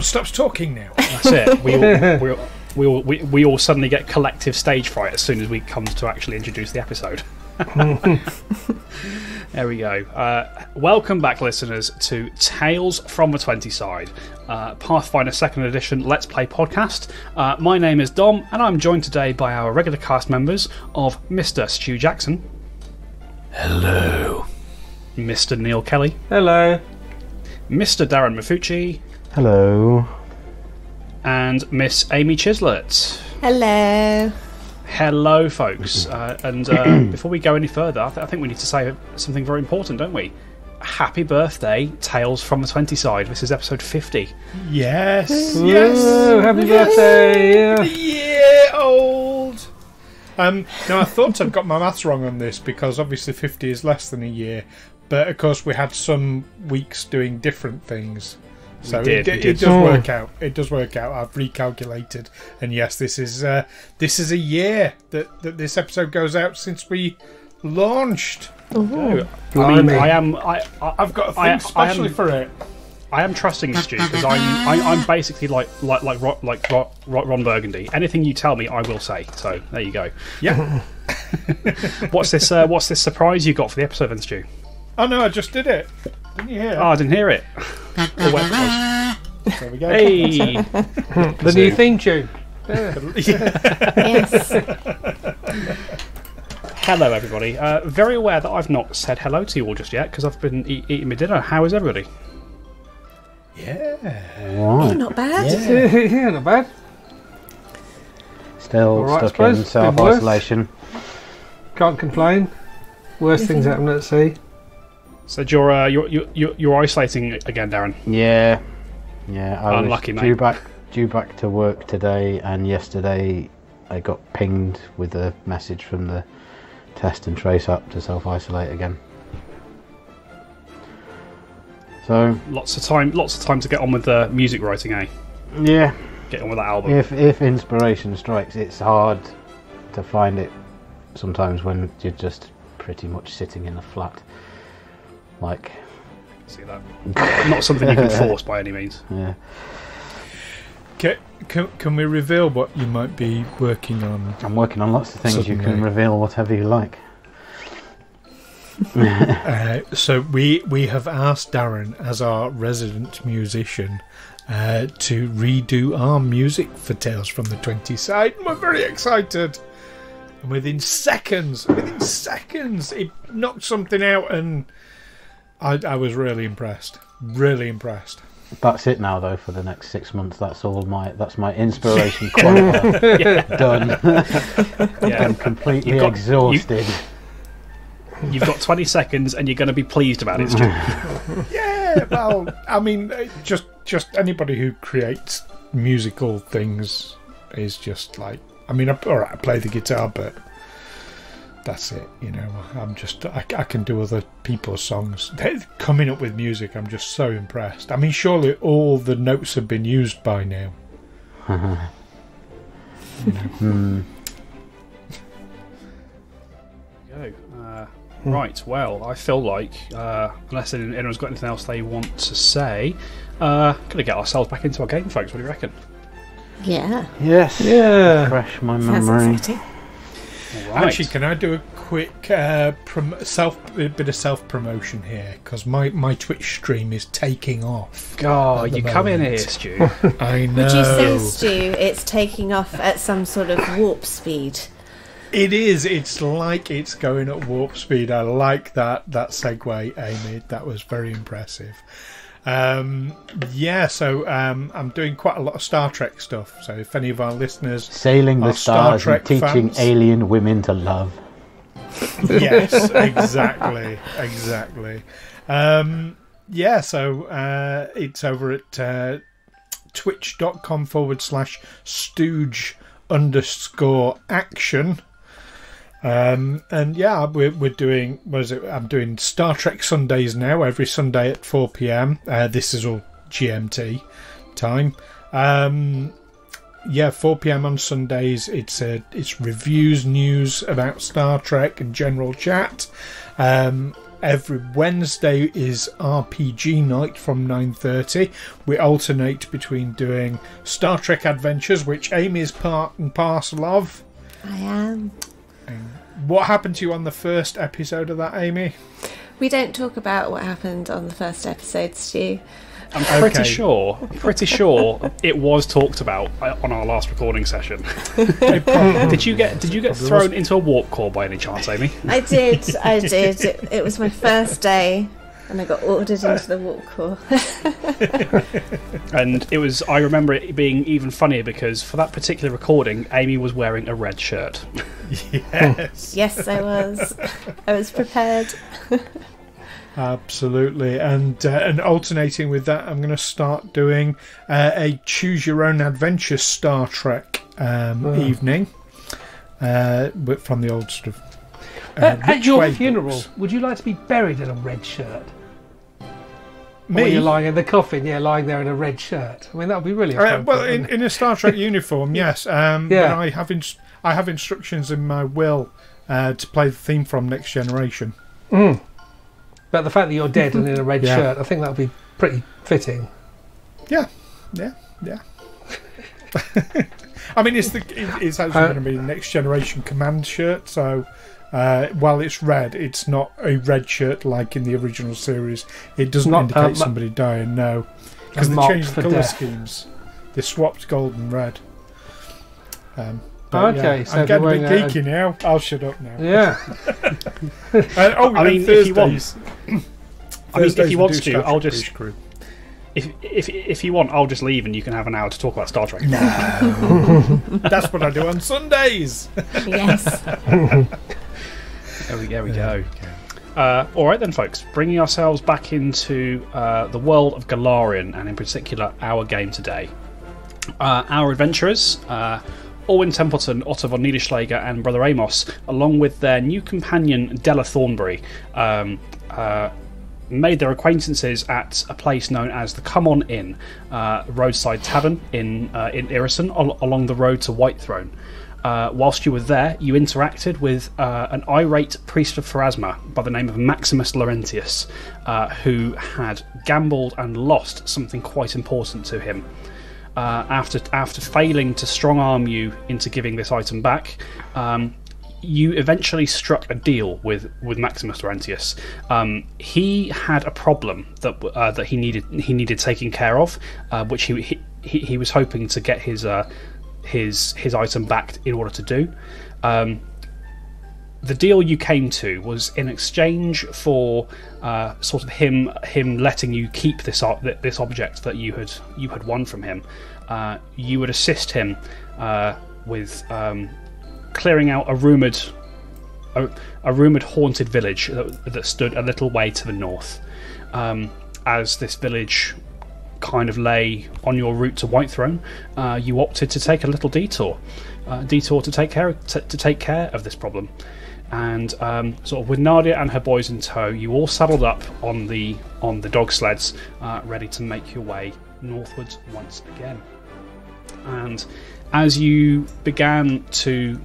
everyone stops talking now. That's it. We all suddenly get collective stage fright as soon as we come to actually introduce the episode. There we go. Welcome back, listeners, to Tales from the 20 Side, Pathfinder 2nd Edition Let's Play podcast. My name is Dom, and I'm joined today by our regular cast members of Mr. Stu Jackson. Hello. Mr. Neil Kelly. Hello. Mr. Darren Mafucci. Hello. And Miss Amy Chislett. Hello. Hello, folks. And before we go any further, I think we need to say something very important, don't we? Happy birthday, Tales from the 20 Side. This is episode 50. Yes. Whoa, Yes. happy birthday. Yeah. Yeah, old. Now, I thought I'd got my maths wrong on this because obviously 50 is less than a year. But, of course, we had some weeks doing different things. So it does work out. It does work out. I've recalculated, and yes, this is a year that this episode goes out since we launched. I mean, I've got a thing specially for it. I am trusting Stu because I'm basically like Ron Burgundy. Anything you tell me, I will say. So there you go. Yeah. What's this surprise you got for the episode, then, Stu? Oh no, I just did it. Didn't you hear? Oh, I didn't hear it. There we go. Hey, The new theme tune. Yes. hello, everybody. Very aware that I've not said hello to you all just yet because I've been eating my dinner. How is everybody? Yeah. Right. Not bad. Yeah, not bad. Still All right, I stuck in suppose. self-isolation. Can't complain. Worst things happen at sea. So you're isolating again, Darren. Yeah. I Unlucky, was mate. due back to work today, and yesterday I got pinged with a message from the test and trace up to self-isolate again. So Lots of time to get on with the music writing, eh? yeah, Get on with that album. if inspiration strikes, it's hard to find it sometimes when you're just pretty much sitting in a flat. Like, See that? Not something you can force by any means. yeah. Can we reveal what you might be working on? I'm working on lots of things. You can Suddenly. reveal whatever you like. So we have asked Darren, as our resident musician, to redo our music for Tales from the 20 Side, and we're very excited. And within seconds, it knocked something out, and I was really impressed. Really impressed. That's it now, though. For the next 6 months, that's my inspiration qualifier. Done. Yeah. I'm completely You've got- exhausted. You've got 20 seconds, and you're going to be pleased about it, Stu. Yeah, well, I mean, just anybody who creates musical things is just like, I mean, all right, I play the guitar, but that's it, you know. I can do other people's songs. Coming up with music, I'm just so impressed. I mean, surely all the notes have been used by now. You know. Go. Right, well, I feel like, unless anyone's got anything else they want to say, going to get ourselves back into our game, folks. What do you reckon? Yeah. Yes. Yeah. Refresh my Sounds memory. exciting. All right. Actually, can I do a quick bit of self promotion here? Because my Twitch stream is taking off. God, at the you come in here, moment. Stu. I know. Would you say, Stu, it's taking off at some sort of warp speed? It is. It's like it's going at warp speed. I like that segue, Amy. That was very impressive. Yeah, so I'm doing quite a lot of Star Trek stuff. So if any of our listeners Sailing the are Star stars Trek and teaching fans, alien women to love. yes, exactly. Yeah, so it's over at twitch.com/stooge_action. And yeah, we're doing, I'm doing Star Trek Sundays now, every Sunday at 4 p.m. This is all GMT time. Yeah, 4 p.m. on Sundays. It's reviews, news about Star Trek, and general chat. every Wednesday is RPG night from 9:30. We alternate between doing Star Trek adventures, which Amy is part and parcel of. I am. What happened to you on the first episode of that, Amy? We don't talk about what happened on the first episode, Stu. I'm pretty sure it was talked about on our last recording session. Did you get thrown into a warp core by any chance, Amy? I did. It was my first day, and I got ordered into the warp core. And it was. I remember it being even funnier because for that particular recording, Amy was wearing a red shirt. Yes. Yes, I was. I was prepared. Absolutely, and alternating with that, I'm going to start doing a choose your own adventure Star Trek evening, but from the old sort of. At your Ridgeway funeral, books. would you like to be buried in a red shirt? Me? Or you're lying in the coffin, lying there in a red shirt. I mean, that would be really appropriate. Well, in a Star Trek uniform, yes. But Yeah. I have instructions in my will to play the theme from Next Generation. But the fact that you're dead and in a red Yeah. shirt, I think that would be pretty fitting. Yeah. I mean, it's actually going to be the Next Generation command shirt. So while it's red, it's not a red shirt like in the original series. It doesn't Not, indicate somebody dying. No, because they marked changed the for colour death. schemes. They swapped gold and red. Okay, so I'm if getting you're a bit wearing geeky now. I'll shut up now. Yeah. I mean, if you want, Thursdays if you we want do to, Star I'll Trek just. Crew. If you want, I'll just leave and you can have an hour to talk about Star Trek. That's what I do on Sundays. Yes. There we go. All right then, folks. Bringing ourselves back into the world of Galarian, and in particular our game today. Our adventurers, Orwin Templeton, Otto von Niederschläger, and Brother Amos, along with their new companion Della Thornbury, made their acquaintances at a place known as the Come On Inn, roadside tavern in Irison, along the road to Whitethrone. Whilst you were there, you interacted with an irate priest of Pharasma by the name of Maximus Laurentius, who had gambled and lost something quite important to him. After failing to strong-arm you into giving this item back, you eventually struck a deal with Maximus Laurentius. He had a problem that he needed taking care of, which he was hoping to get his item back in order to do. The deal you came to was in exchange for sort of him letting you keep this object that you had won from him. You would assist him with clearing out a rumoured haunted village that stood a little way to the north. As this village kind of lay on your route to Whitethrone, you opted to take a little detour to take care of this problem. And sort of with Nadia and her boys in tow, you all saddled up on the dog sleds, ready to make your way northwards once again. And as you began to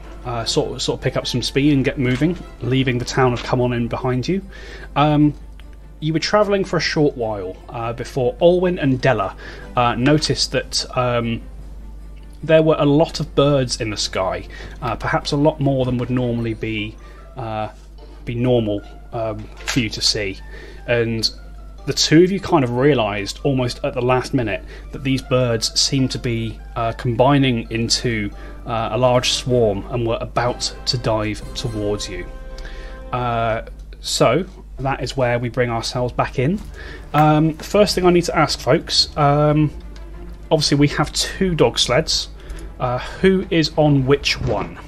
sort of pick up some speed and get moving, leaving the town of Come On In behind you, you were travelling for a short while before Olwyn and Della noticed that there were a lot of birds in the sky, perhaps a lot more than would normally be normal for you to see. And the two of you kind of realised almost at the last minute that these birds seemed to be combining into a large swarm and were about to dive towards you. So that is where we bring ourselves back in. First thing I need to ask, folks, obviously we have two dog sleds. Who is on which one?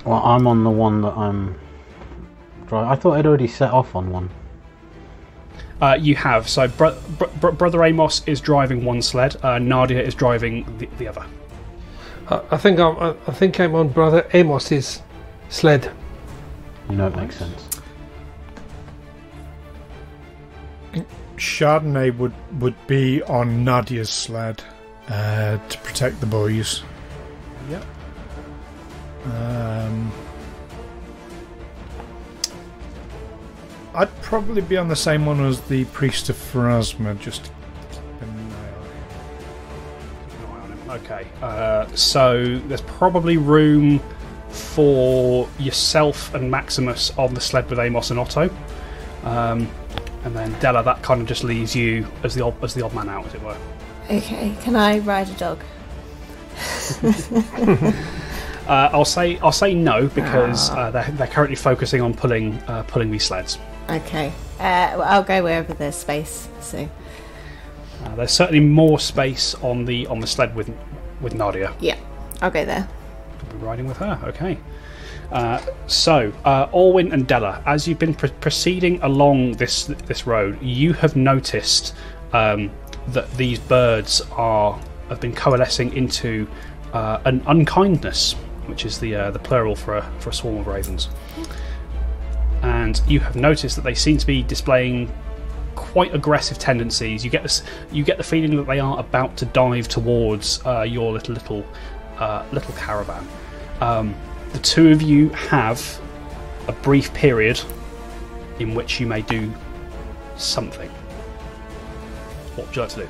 Well, I'm on the one that I'm driving. I thought I'd already set off on one. You have. So Brother Amos is driving one sled. Nadia is driving the other. I think I'm on Brother Amos's sled. You know, it makes sense. Chardonnay would be on Nadia's sled to protect the boys. Yep. I'd probably be on the same one as the Priest of Pharasma, just to keep an eye on him. Okay, so there's probably room for yourself and Maximus on the sled with Amos and Otto, and then Della. That kind of just leaves you as the odd man out, as it were. Okay, can I ride a dog? I'll say no because they're currently focusing on pulling these sleds. Okay, well, I'll go wherever there's space. So there's certainly more space on the sled with Nadia. yeah, I'll go there. Could be riding with her. Okay. So Orwin and Della, as you've been proceeding along this road, you have noticed that these birds have been coalescing into an unkindness, which is the plural for a swarm of ravens. And you have noticed that they seem to be displaying quite aggressive tendencies. You get the feeling that they are about to dive towards your little caravan. The two of you have a brief period in which you may do something. What would you like to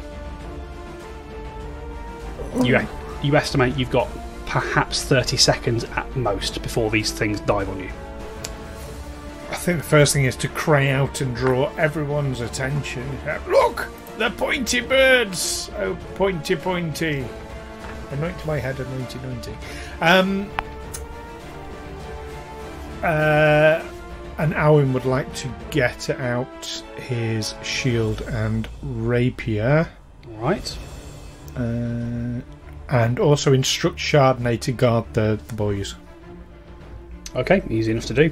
do? You estimate you've got perhaps 30 seconds at most before these things dive on you. I think the first thing is to cry out and draw everyone's attention. Look! The pointy birds! Oh, pointy, pointy. Anoint my head, anointy, anointy. And Owen would like to get out his shield and rapier. Right. And also instruct Chardonnay to guard the boys. Okay, easy enough to do.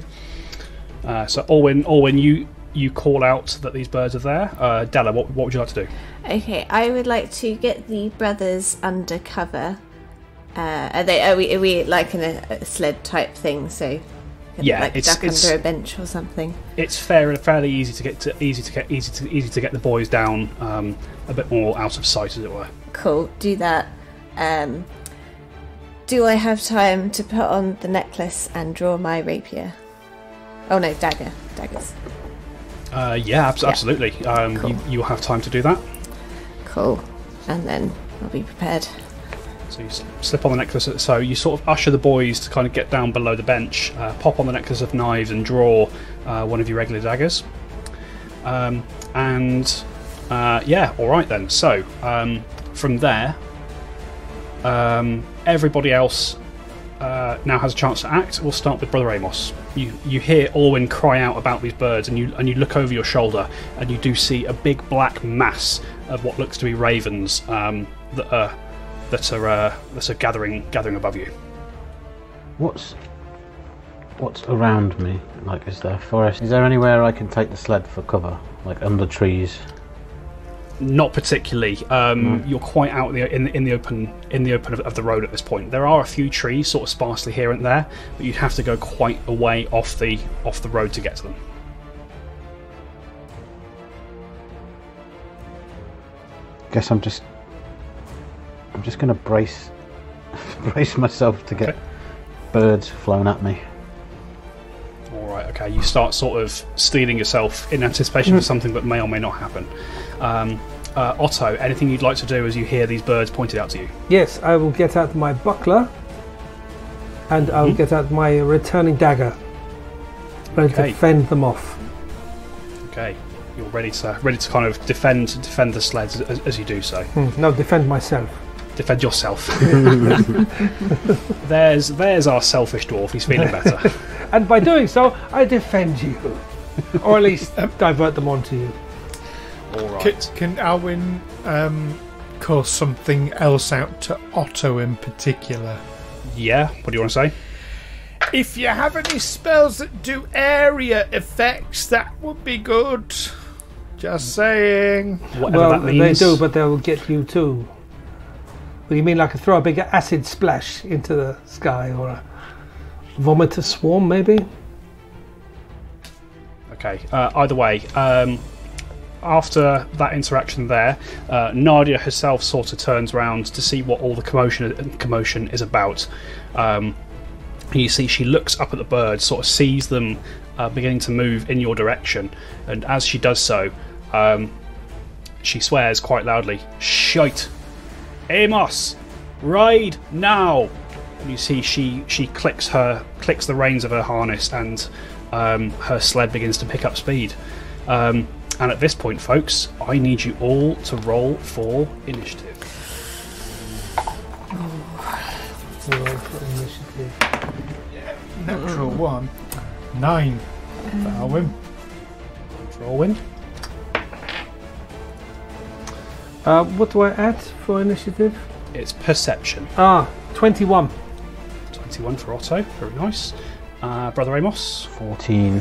So Orwin, you call out that these birds are there. Della, what would you like to do? Okay, I would like to get the brothers under cover. Are we like in a sled type thing? So yeah, like it's duck under a bench or something. It's fairly easy to get the boys down a bit more out of sight, as it were. Cool, do that. Do I have time to put on the necklace and draw my rapier? Oh no, daggers. Yeah, absolutely. Cool. You'll have time to do that. Cool, and then I'll be prepared. So you slip on the necklace. So you sort of usher the boys to kind of get down below the bench, pop on the necklace of knives, and draw one of your regular daggers. Yeah, all right then. So from there, everybody else now has a chance to act. We'll start with Brother Amos. You hear Orwin cry out about these birds, and you look over your shoulder, and you do see a big black mass of what looks to be ravens that are gathering above you. What's around me? Like, is there a forest? Is there anywhere I can take the sled for cover, like under trees? Not particularly. You're quite out in the open of the road at this point. There are a few trees, sort of sparsely here and there, but you'd have to go quite a way off the road to get to them. Guess I'm just going to brace myself to get birds flown at me. All right. Okay. You start sort of steeling yourself in anticipation for something that may or may not happen. Otto, anything you'd like to do as you hear these birds pointed out to you? Yes, I will get out my buckler and I'll get out my returning dagger. Ready to fend them off. Okay. You're ready to kind of defend the sleds as you do so. No, defend myself. Defend yourself. There's our selfish dwarf. He's feeling better. And by doing so, I defend you, or at least divert them onto you. All right. Can Alwyn call something else out to Otto in particular? Yeah. What do you want to say? If you have any spells that do area effects, that would be good. Just saying. Whatever that means. They do, but they'll get you too. What, you mean like throw a big acid splash into the sky, or a vomit a swarm, maybe? Okay. Either way, after that interaction there, Nadia herself sort of turns around to see what all the commotion is about. You see, she looks up at the birds, sort of sees them beginning to move in your direction, and as she does so, she swears quite loudly, "Shite! Amos! Ride now!" And you see she clicks the reins of her harness, and her sled begins to pick up speed. And at this point, folks, I need you all to roll for initiative. Roll for initiative. Natural 1. 9. For Alwyn. For Alwyn. What do I add for initiative? It's perception. 21. 21 for Otto. Very nice. Brother Amos. 14.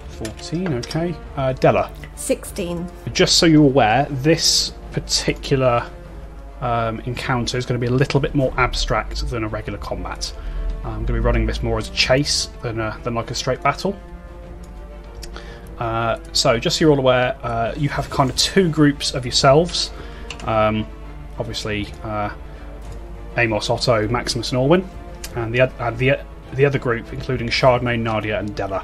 14, okay. Della. 16. Just so you're aware, this particular encounter is going to be a little bit more abstract than a regular combat. I'm going to be running this more as a chase than like a straight battle. So just so you're all aware, you have kind of two groups of yourselves. Obviously, Amos, Otto, Maximus, and Orwin, and the other group, including Chardonnay, Nadia, and Della,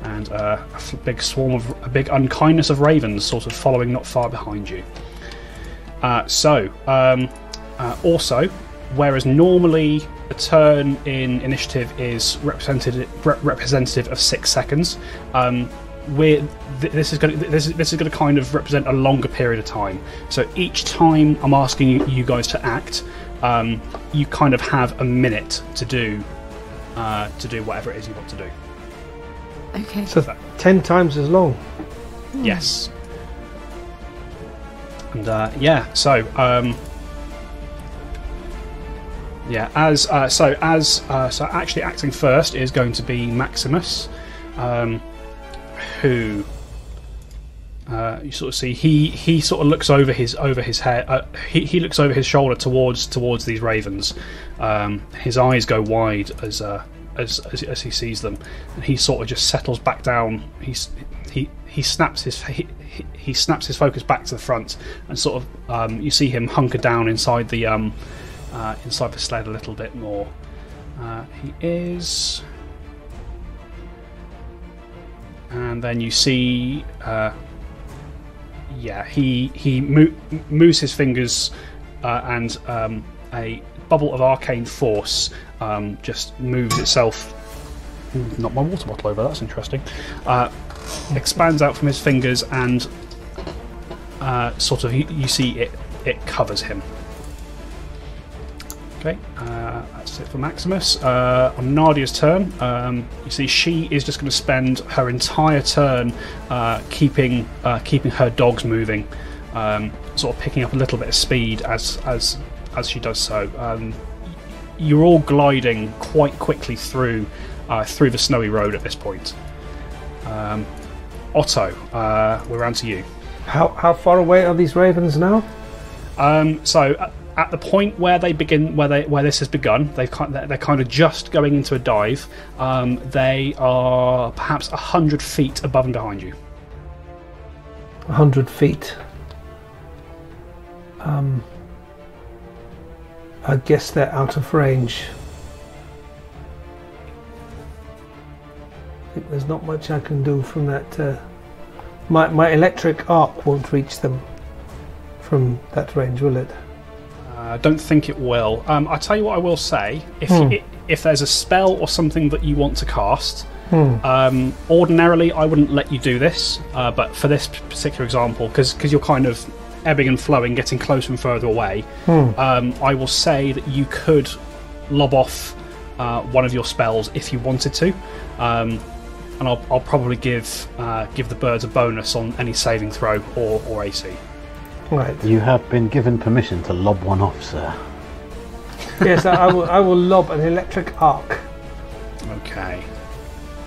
and a big unkindness of ravens, sort of following not far behind you. Also, whereas normally a turn in initiative is representative of 6 seconds, this is going to kind of represent a longer period of time. So each time I'm asking you guys to act, you kind of have a minute to do whatever it is you want to do. Okay. So 10 times as long. Yes. And so actually acting first is going to be Maximus, who you sort of see he sort of looks over his head. He looks over his shoulder towards these ravens. His eyes go wide as he sees them, and he sort of just settles back down. He snaps his focus back to the front, and sort of you see him hunker down inside the sled a little bit more. He is, and then you see, he moves his fingers, and a bubble of arcane force just moves itself. Not my water bottle over. That's interesting. Expands out from his fingers, and sort of you see it covers him. Okay, that's it for Maximus. On Nadia's turn, you see she is just going to spend her entire turn keeping her dogs moving, sort of picking up a little bit of speed as she does so. You're all gliding quite quickly through the snowy road at this point. Otto, we're round to you. How far away are these ravens now? So at the point where they begin, where this has begun, they're kind of just going into a dive. They are perhaps 100 feet above and behind you. 100 feet. I guess they're out of range. I think there's not much I can do from that. My electric arc won't reach them from that range, will it? I don't think it will. I'll tell you what I will say. If there's a spell or something that you want to cast, ordinarily I wouldn't let you do this, but for this particular example, because you're kind of ebbing and flowing, getting closer and further away, I will say that you could lob off one of your spells if you wanted to, and I'll probably give the birds a bonus on any saving throw or AC. Right. You have been given permission to lob one off, sir. Yes, I will lob an electric arc. Okay.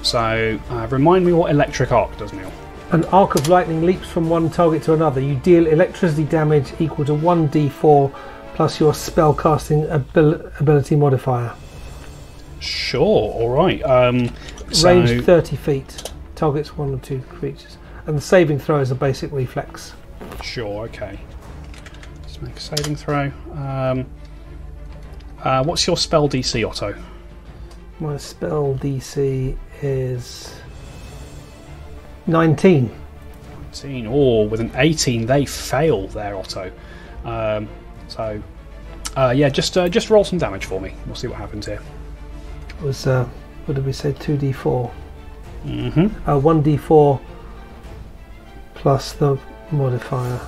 So, remind me what electric arc does, Neil. An arc of lightning leaps from one target to another. You deal electricity damage equal to 1d4 plus your spellcasting ability modifier. Sure, alright. Range 30 feet. Targets 1 or 2 creatures. And the saving throw is a basic reflex. Sure, okay. Let's make a saving throw. What's your spell DC, Otto? My spell DC is 19. Or with an 18, they fail there, Otto. Just roll some damage for me. We'll see what happens here. It was, what did we say, 2d4? Mm-hmm. 1d4 plus the modifier.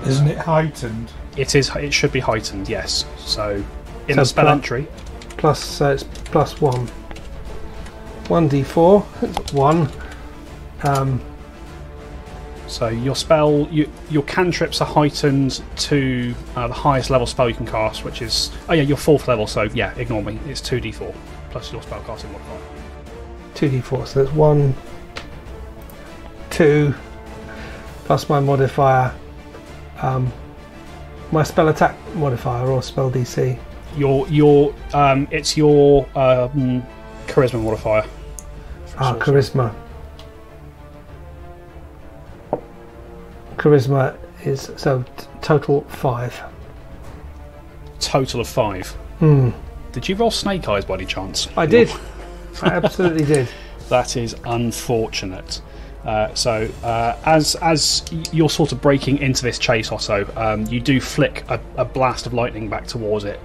Isn't it heightened? It is. It should be heightened, yes. So in the spell entry, plus, so it's plus 1. 1d4, 1. So your spell, your cantrips are heightened to the highest level spell you can cast, which is your 4th level. So yeah, ignore me. It's 2d4 plus your spell casting modifier. 2d4, so it's 1, 2 plus my modifier. My spell attack modifier or spell DC. It's your charisma modifier. Charisma. Charisma is so total 5. Total of 5. Did you roll snake eyes by any chance? I did. I absolutely did. That is unfortunate. As you're sort of breaking into this chase, Otto, you do flick a blast of lightning back towards it.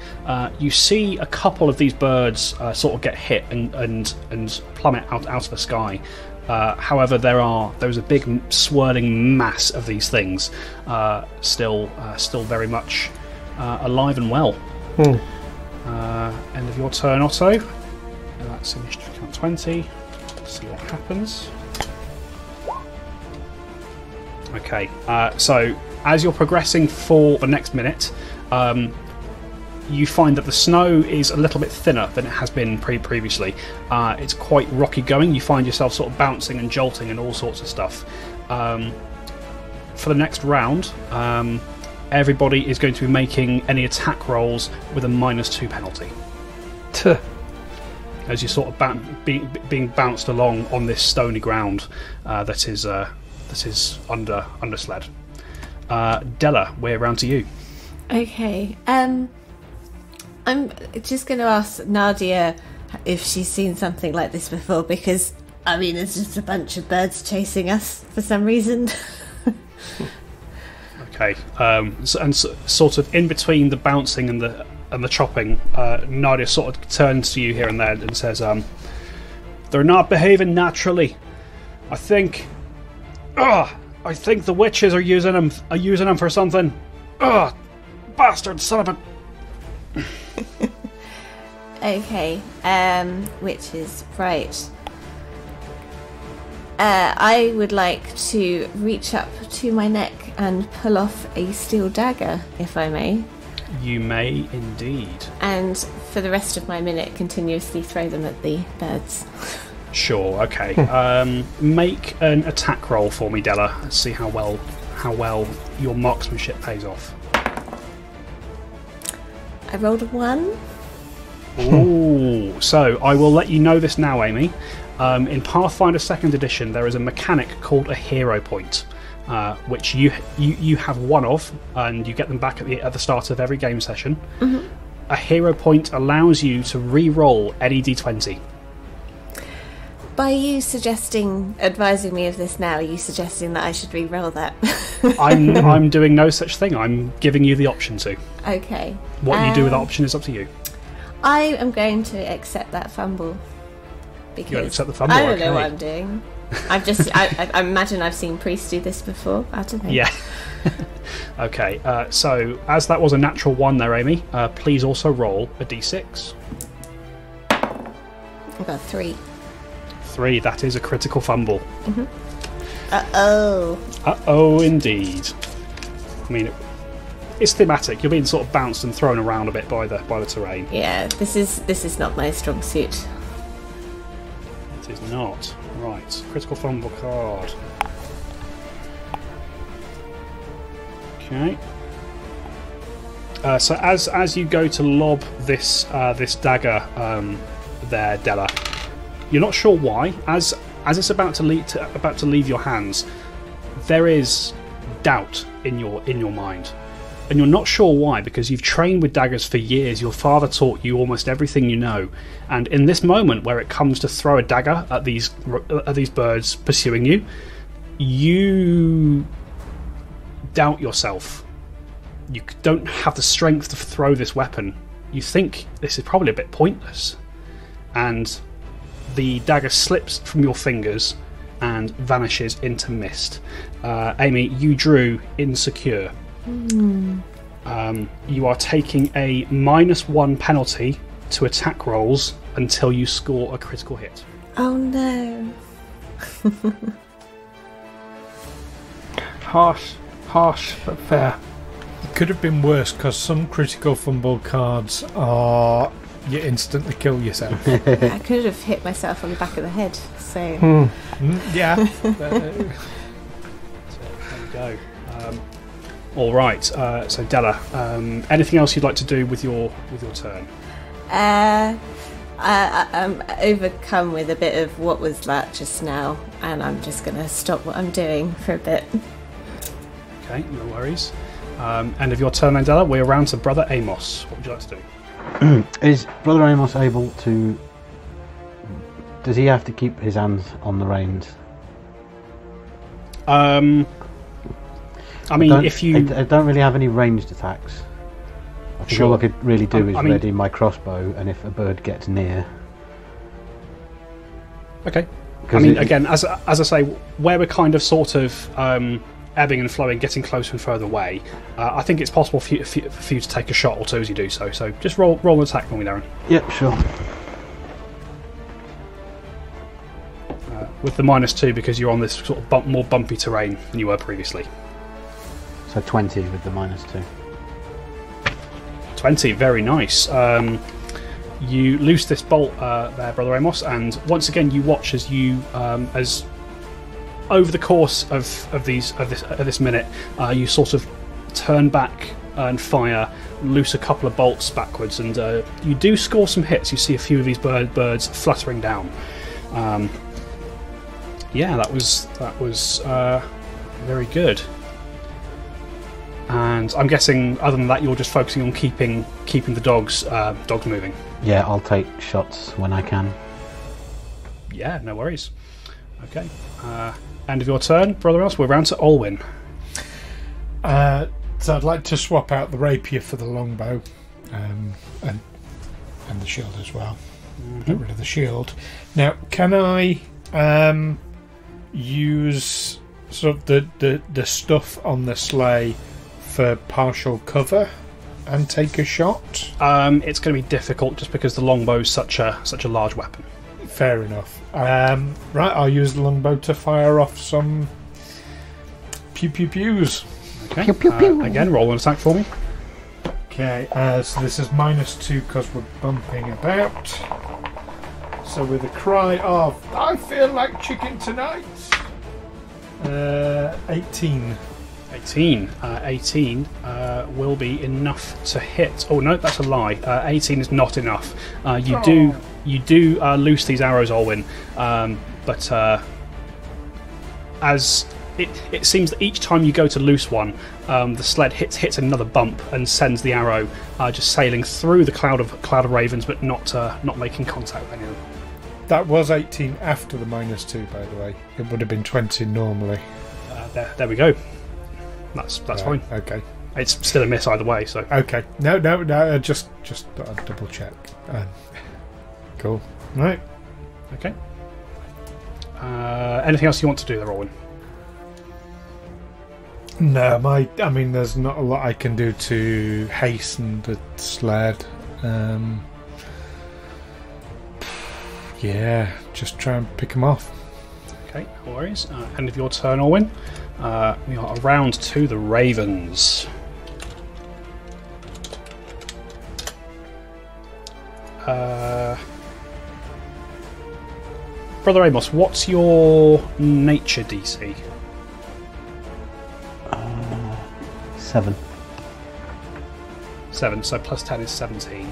You see a couple of these birds sort of get hit and plummet out of the sky. However, there's a big swirling mass of these things, still very much alive and well. End of your turn, Otto. That's initiative count 20. Let's see what happens. Okay, so as you're progressing for the next minute, you find that the snow is a little bit thinner than it has been previously. It's quite rocky going. You find yourself sort of bouncing and jolting and all sorts of stuff. For the next round, everybody is going to be making any attack rolls with a -2 penalty. As you're sort of being bounced along on this stony ground that is under sled. Della, we're round to you. Okay. I'm just going to ask Nadia if she's seen something like this before, because I mean, it's just a bunch of birds chasing us for some reason. Okay. Sort of in between the bouncing and the chopping, Nadia sort of turns to you here and there and says, "They're not behaving naturally. I think the witches are using them for something. Bastard son of a." Okay, witches, right. I would like to reach up to my neck and pull off a steel dagger, if I may. You may indeed. And for the rest of my minute, continuously throw them at the birds. Sure. Okay. Make an attack roll for me, Della. Let's see how well your marksmanship pays off. I rolled a 1. Ooh. So I will let you know this now, Amy. In Pathfinder 2nd Edition, there is a mechanic called a hero point, which you have one of, and you get them back at the start of every game session. Mm-hmm. A hero point allows you to re-roll any d20. By you advising me of this now, are you suggesting that I should re-roll that? I'm doing no such thing. I'm giving you the option to. Okay. What you do with that option is up to you. I am going to accept that fumble. Because you accept the fumble? I don't know what I'm doing. I imagine I've seen priests do this before. I don't know. Yeah. Okay, so as that was a natural 1 there, Amy, please also roll a d6. I got 3. 3, that is a critical fumble. Mm-hmm. Uh-oh. Uh-oh, indeed. I mean, it's thematic. You're being sort of bounced and thrown around a bit by the terrain. Yeah, this is not my strong suit. It is not. Right, critical fumble card. Okay. So as you go to lob this dagger there, Della, you're not sure why. As it's about to leave your hands, there is doubt in your mind. and you're not sure why, because you've trained with daggers for years. Your father taught you almost everything you know, and in this moment where it comes to throw a dagger at these birds pursuing you, you doubt yourself. You don't have the strength to throw this weapon. You think this is probably a bit pointless, and the dagger slips from your fingers and vanishes into mist. Amy, you drew insecure. You are taking a -1 penalty to attack rolls until you score a critical hit. Oh no. Harsh, but fair. It could have been worse because some critical fumble cards are you instantly kill yourself. I could have hit myself on the back of the head, so... Yeah. So there we go. All right. So Della, anything else you'd like to do with your turn? I'm overcome with a bit of what was that just now, and I'm just going to stop what I'm doing for a bit. Okay, no worries. End of your turn then, Della. We're around to Brother Amos. What would you like to do? Is Brother Amos able to... Does he have to keep his hands on the reins? I mean, if you... I don't really have any ranged attacks. I think all I could really do is ready my crossbow, and if a bird gets near... Okay. I mean, again, as I say, where we're kind of sort of ebbing and flowing, getting closer and further away, I think it's possible for you to take a shot or two as you do so. So just roll an attack for me, Darren. Yep, sure. With the -2 because you're on this sort of more bumpy terrain than you were previously. So 20 with the -2. 20, very nice. You loose this bolt there, Brother Amos, and once again you watch as you, as over the course of this minute, you sort of turn back and fire, loose a couple of bolts backwards, and you do score some hits. You see a few of these birds fluttering down. Yeah, that was very good. And I'm guessing, other than that, you're just focusing on keeping the dogs moving. Yeah, I'll take shots when I can. Yeah, no worries. Okay. End of your turn, Brother Else. We're round to Olwyn. So I'd like to swap out the rapier for the longbow, and the shield as well. Get rid of the shield. Now, can I use sort of the stuff on the sleigh for partial cover and take a shot? It's going to be difficult just because the longbow is such a large weapon. Fair enough. Right, I'll use the longbow to fire off some pew-pew-pews. Okay. Pew, pew, pew. Again, roll an attack for me. Okay, so this is -2 because we're bumping about. So with a cry of "I feel like chicken tonight," 18. 18 will be enough to hit. Oh no, that's a lie. 18 is not enough. You do loose these arrows, Olwyn, but as it seems that each time you go to loose one, the sled hits another bump and sends the arrow just sailing through the cloud of ravens, but not making contact with any of them. That was 18 after the -2, by the way. It would have been 20 normally. There we go. That's fine. Okay. It's still a miss either way. So okay. No. Just thought I'd double check. Cool. Right. Okay. Anything else you want to do there, Olwyn? No, I mean, there's not a lot I can do to hasten the sled. Yeah, just try and pick them off. Okay, no worries. End of your turn, Olwyn. We are around to the ravens. Brother Amos, what's your nature DC? 7. 7, so plus 10 is 17.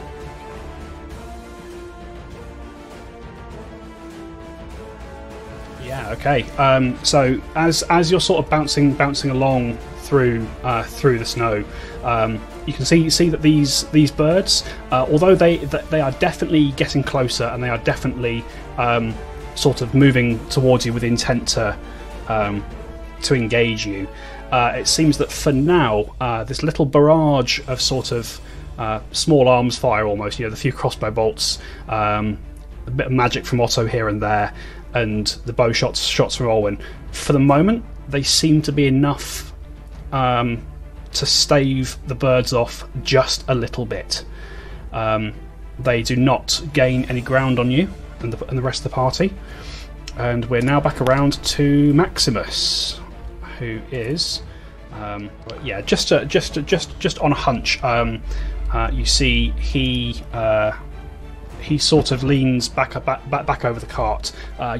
Yeah, okay. So as you're sort of bouncing along through the snow. You can see that these birds, although they are definitely getting closer, and they are definitely sort of moving towards you with intent to engage you. It seems that for now, this little barrage of sort of small arms fire, almost, the few crossbow bolts, a bit of magic from Otto here and there, and the bow shots from Olwen, for the moment they seem to be enough to stave the birds off just a little bit. They do not gain any ground on you and the rest of the party. And we're now back around to Maximus, who is just on a hunch. You see he sort of leans back over the cart.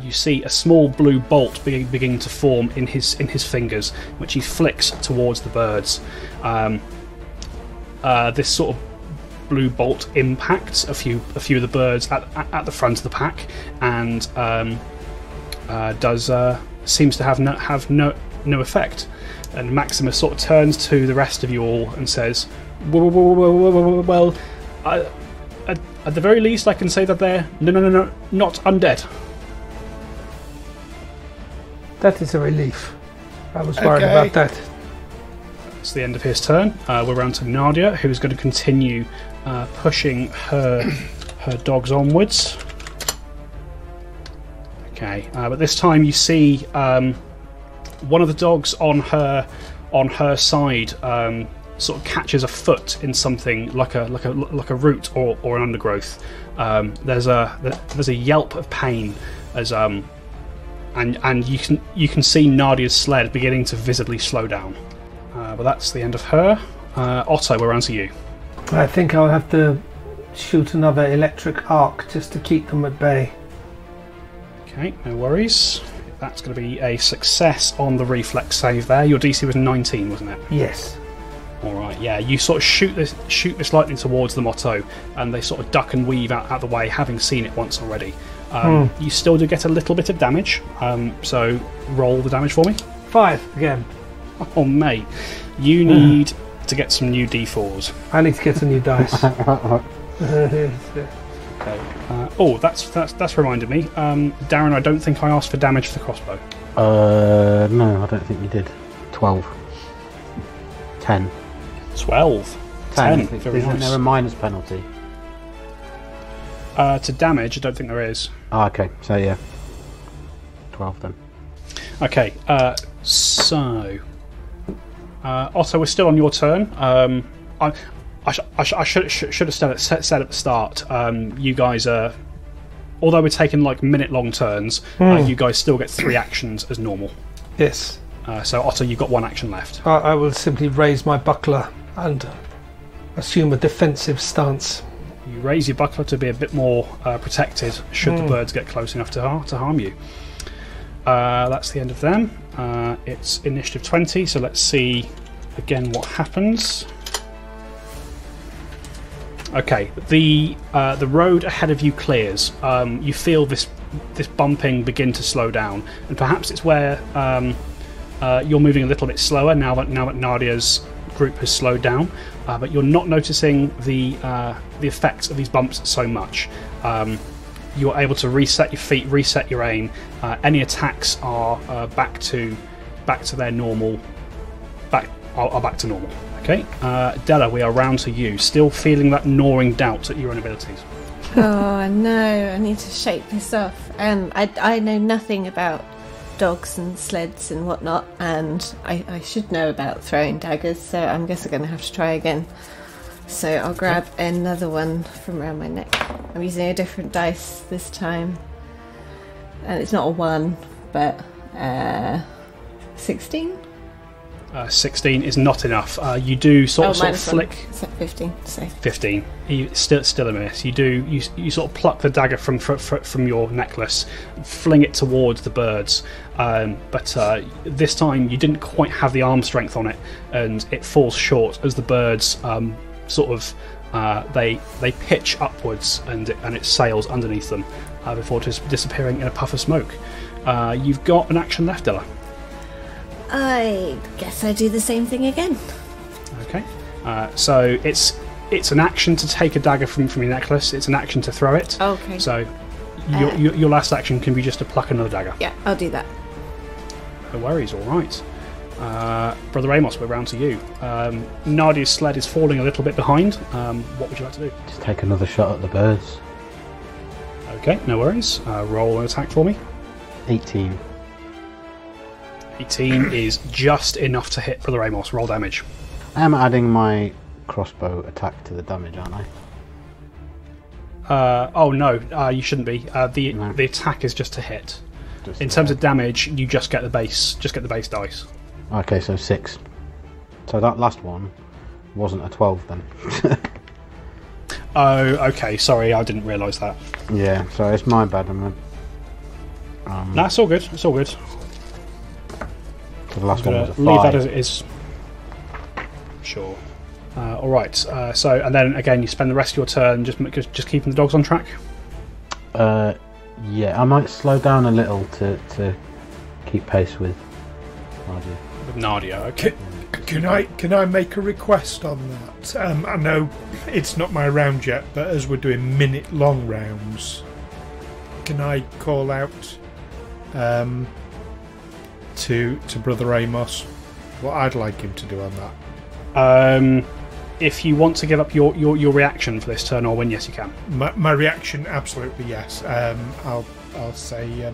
You see a small blue bolt beginning to form in his fingers, which he flicks towards the birds. This sort of blue bolt impacts a few of the birds at the front of the pack, and seems to have no effect. And Maximus sort of turns to the rest of you all and says, "Well, at the very least, I can say that they're no, not undead." That is a relief. I was worried about that. It's the end of his turn. We're around to Nadia, who's going to continue pushing her dogs onwards. Okay, but this time you see one of the dogs on her side sort of catches a foot in something like a root or an undergrowth. There's a yelp of pain as and you can see Nadia's sled beginning to visibly slow down. But that's the end of her. Otto, we're on to you. I think I'll have to shoot another electric arc just to keep them at bay. Okay, no worries. That's going to be a success on the reflex save there. Your DC was 19, wasn't it? Yes. Alright, yeah, you sort of shoot this lightning towards them, Otto, and they sort of duck and weave out the way, having seen it once already. You still do get a little bit of damage, so roll the damage for me. 5 again. Oh, mate, you need to get some new D4s. I need to get some new dice. Okay. That's reminded me. Darren, I don't think I asked for damage for the crossbow. No, I don't think you did. 12. 10. 12. 10. Very Isn't nice. there a minus penalty? To damage, I don't think there is. Oh, okay. So yeah, 12 then. Okay. So, Otto, we're still on your turn. I should have said at the start. You guys are, although we're taking like minute-long turns, you guys still get 3 actions as normal. Yes. So Otto, you've got 1 action left. I will simply raise my buckler and assume a defensive stance. You raise your buckler to be a bit more protected should the birds get close enough to harm you. That's the end of them. It's initiative 20, so let's see again what happens. Okay, the road ahead of you clears. You feel this bumping begin to slow down, and perhaps it's where you're moving a little bit slower now that Nadia's group has slowed down. But you're not noticing the effects of these bumps so much. You're able to reset your feet, reset your aim. Any attacks are back to their normal. Are back to normal. Okay, Della, we are round to you. Still feeling that gnawing doubt at your own abilities. Oh no, I need to shake this off. I know nothing about dogs and sleds and whatnot, and I should know about throwing daggers, so I'm guessing I'm going to have to try again. So I'll grab another one from around my neck. I'm using a different dice this time, and it's not a 1, but 16? 16 is not enough. You do sort of flick. 15. So 15. Still a miss. You sort of pluck the dagger from your necklace, fling it towards the birds, but this time you didn't quite have the arm strength on it, and it falls short as the birds they pitch upwards and it sails underneath them before just disappearing in a puff of smoke. You've got an action left, Della. I guess I do the same thing again. Okay. So it's an action to take a dagger from your necklace. It's an action to throw it. Okay. So your last action can be just to pluck another dagger. Yeah, I'll do that. No worries. All right. Brother Amos, we're round to you. Nadia's sled is falling a little bit behind. What would you like to do? Just take another shot at the birds. Okay, no worries. Roll an attack for me. 18. 18 is just enough to hit Brother Amos. Roll damage. I am adding my crossbow attack to the damage, aren't I? Oh no, you shouldn't be. No. The attack is just to hit. Just In terms of damage, you just get the base. Just get the base dice. Okay, so 6. So that last one wasn't a 12 then. Oh, okay. Sorry, I didn't realise that. Yeah, so it's my bad. That's all good. It's all good. So the last one was a 5. Leave that as it is. Sure. All right. So, and then again, you spend the rest of your turn just keeping the dogs on track. Yeah, I might slow down a little to keep pace with Nadia. With Nadia, okay. Can I make a request on that? I know it's not my round yet, but as we're doing minute-long rounds, can I call out to Brother Amos what I'd like him to do on that? If you want to give up your reaction for this turn, Orwin, yes, you can. My reaction, absolutely yes. I'll say,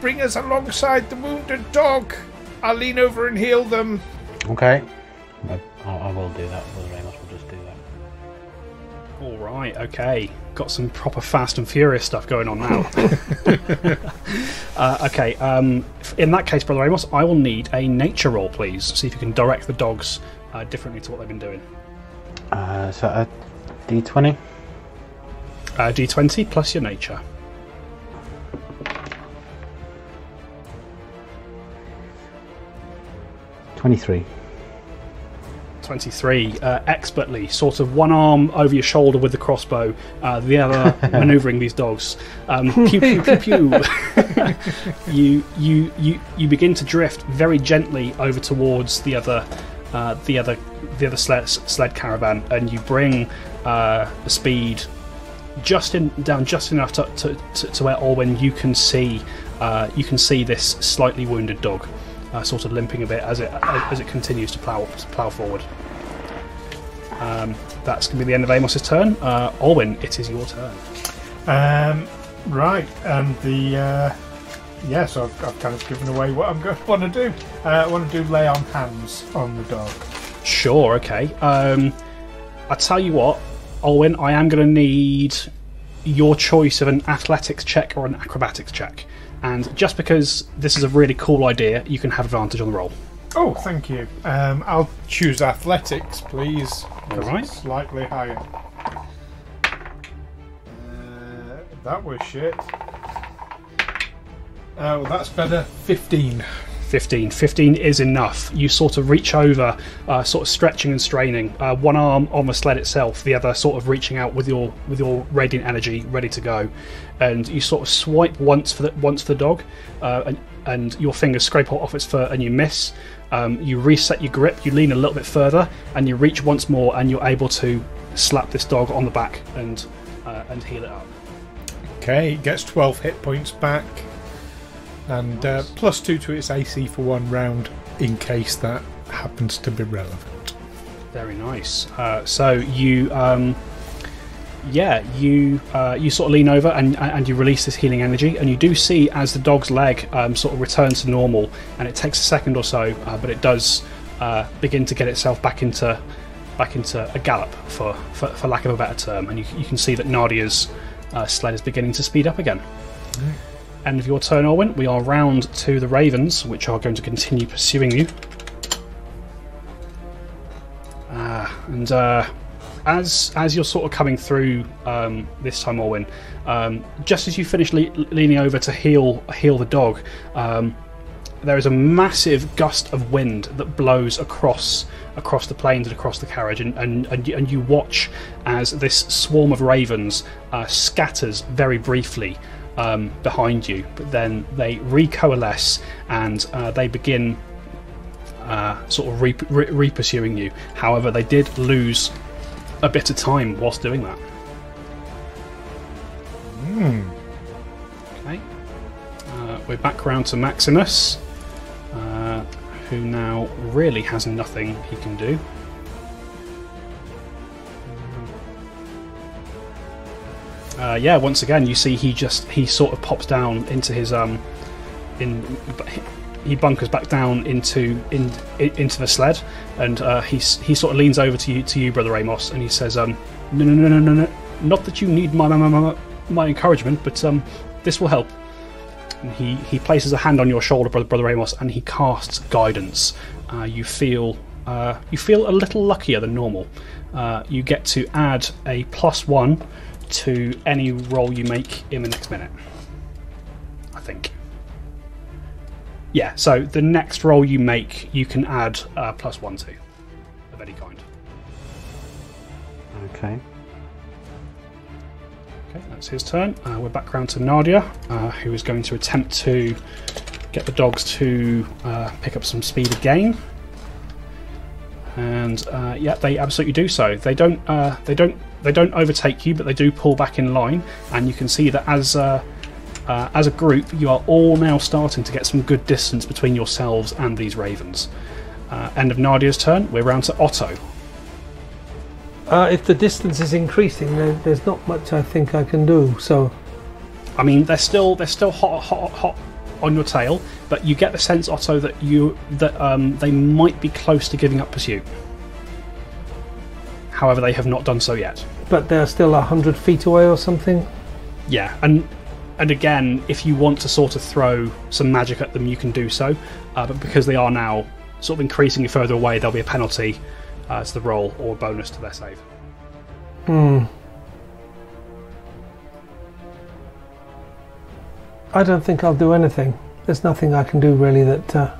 bring us alongside the wounded dog. I'll lean over and heal them. Okay. I will do that. Brother Amos will just do that. All right, okay. Got some proper Fast and Furious stuff going on now. Okay, in that case, Brother Amos, I will need a nature roll, please. See if you can direct the dogs differently to what they've been doing. So a D20? D20 plus your nature. 23. 23. Expertly, sort of one arm over your shoulder with the crossbow, the other manoeuvring these dogs. Pew pew pew pew. You begin to drift very gently over towards the other sled caravan, and you bring the speed down just enough to where Orwin you can see this slightly wounded dog. Sort of limping a bit as it continues to plough forward. That's going to be the end of Amos's turn. Orwin, it is your turn. Right, and so I've kind of given away what I'm going to want to do. I want to do lay on hands on the dog. Sure, okay. I tell you what, Orwin, I am going to need your choice of an athletics check or an acrobatics check. And just because this is a really cool idea, you can have advantage on the roll. Oh, thank you. I'll choose athletics, please. All right. It's slightly higher. That was shit. Oh, that's better. 15. 15 is enough. You sort of reach over, sort of stretching and straining, one arm on the sled itself, the other sort of reaching out with your radiant energy, ready to go, and you sort of swipe once for the dog, and your fingers scrape off its fur, and you miss. You reset your grip, you lean a little bit further, and you reach once more, and you're able to slap this dog on the back and heal it up. Okay, it gets 12 hit points back. And +2 to its AC for one round, in case that happens to be relevant. Very nice. So you sort of lean over and you release this healing energy, and you do see as the dog's leg sort of returns to normal, and it takes a second or so, but it does begin to get itself back into a gallop, for lack of a better term, and you can see that Nadia's sled is beginning to speed up again. End of your turn, Orwin. We are round to the ravens, which are going to continue pursuing you. As you're sort of coming through this time, Orwin, just as you finish leaning over to heal the dog, there is a massive gust of wind that blows across the plains and across the carriage, and you watch as this swarm of ravens scatters very briefly behind you, but then they recoalesce and they begin sort of re-pursuing you. However, they did lose a bit of time whilst doing that. Okay. We're back round to Maximus, who now really has nothing he can do. Yeah, once again, you see he sort of pops down into his he bunkers back down into the sled, and he sort of leans over to you, Brother Amos, and he says, no, not that you need my encouragement, but this will help. And he places a hand on your shoulder, Brother Amos, and he casts guidance. You feel a little luckier than normal. You get to add a +1 to any roll you make in the next minute, I think. Yeah, so the next roll you make, you can add +1 to, of any kind. Okay. Okay, that's his turn. We're back round to Nadia, who is going to attempt to get the dogs to pick up some speed again. And yeah, they absolutely do so. They don't overtake you, but they do pull back in line. And you can see that as a group, you are all now starting to get some good distance between yourselves and these ravens. End of Nadia's turn. We're round to Otto. If the distance is increasing, then there's not much I think I can do. So, I mean, they're still hot on your tail, but you get the sense, Otto, that they might be close to giving up pursuit. However, they have not done so yet. But they're still 100 feet away or something? Yeah, and again, if you want to sort of throw some magic at them, you can do so. But because they are now sort of increasingly further away, there'll be a penalty to the roll or a bonus to their save. I don't think I'll do anything. There's nothing I can do really that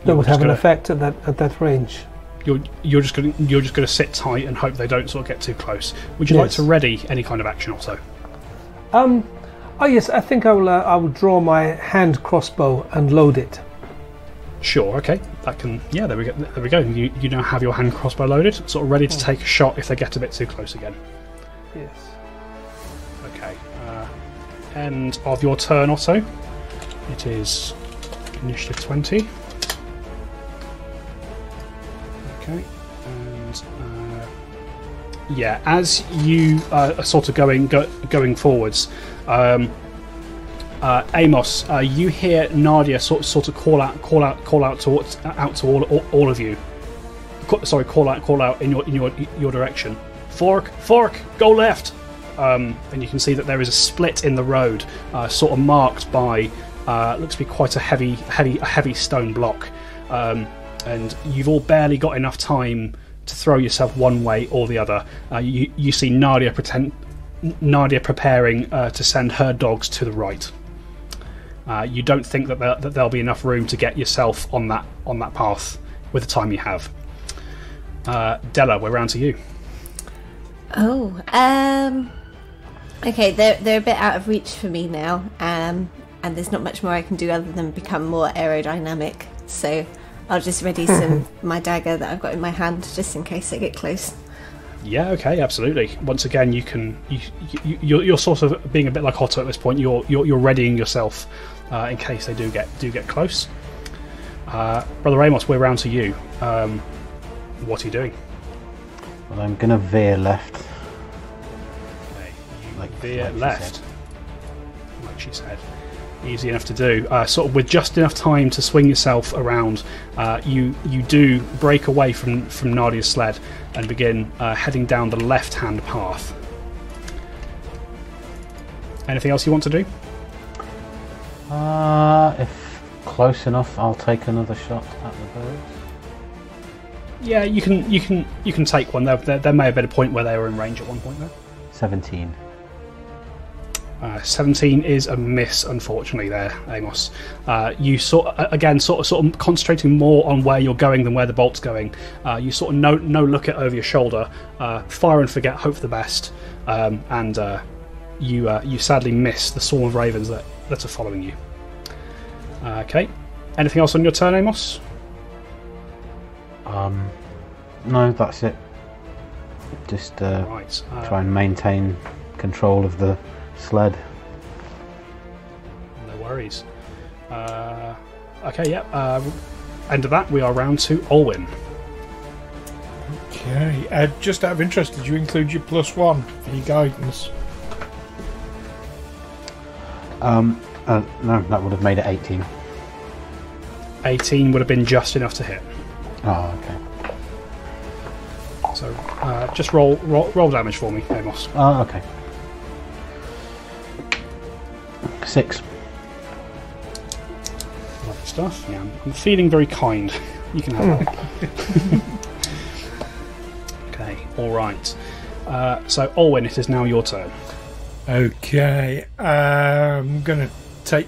would have an effect at that range. You're just going to sit tight and hope they don't sort of get too close. Would you like to ready any kind of action also? Oh yes, I think I will draw my hand crossbow and load it. Sure, okay. That can... Yeah, there we go. You now have your hand crossbow loaded, sort of ready to take a shot if they get a bit too close again. Yes. Okay. End of your turn, Otto. It is initiative 20. Okay. And... yeah, as you are sort of going forwards... Amos, you hear Nadia sort of call out to all of you. Sorry, call out in your direction. Fork, go left. And you can see that there is a split in the road, sort of marked by looks to be quite a heavy stone block. And you've all barely got enough time to throw yourself one way or the other. You see Nadia preparing to send her dogs to the right. You don't think that there'll be enough room to get yourself on that path with the time you have. Della, we're round to you. Oh, okay. They're a bit out of reach for me now, and there's not much more I can do other than become more aerodynamic. So I'll just ready my dagger that I've got in my hand just in case they get close. Yeah, okay, absolutely. Once again, you're sort of being a bit like Otto at this point. You're readying yourself in case they do get close. Brother Amos, we're round to you. What are you doing? Well, I'm gonna veer left. Okay, veer left. Like she said. Easy enough to do. Sort of with just enough time to swing yourself around, you do break away from Nadia's sled and begin heading down the left-hand path. Anything else you want to do? If close enough, I'll take another shot at the birds. Yeah, you can take one. There may have been a point where they were in range at one point there. 17. 17 is a miss, unfortunately. There, Amos. You sort of concentrating more on where you're going than where the bolt's going. You sort of no look it over your shoulder, fire and forget, hope for the best, and you sadly miss the swarm of ravens that are following you. Okay. Anything else on your turn, Amos? No, that's it. Just Right. try and maintain control of the sled. No worries. Okay, yeah. End of that, we are round to Olwyn. Okay. Just out of interest, did you include your +1 for your guidance? No, that would have made it 18. 18 would have been just enough to hit. Oh, okay. So just roll damage for me, Amos. Oh, okay. 6. Lovely stuff. Yeah, I'm feeling very kind. You can have that. Okay, alright. So, Olwyn, it is now your turn. Okay. I'm going to take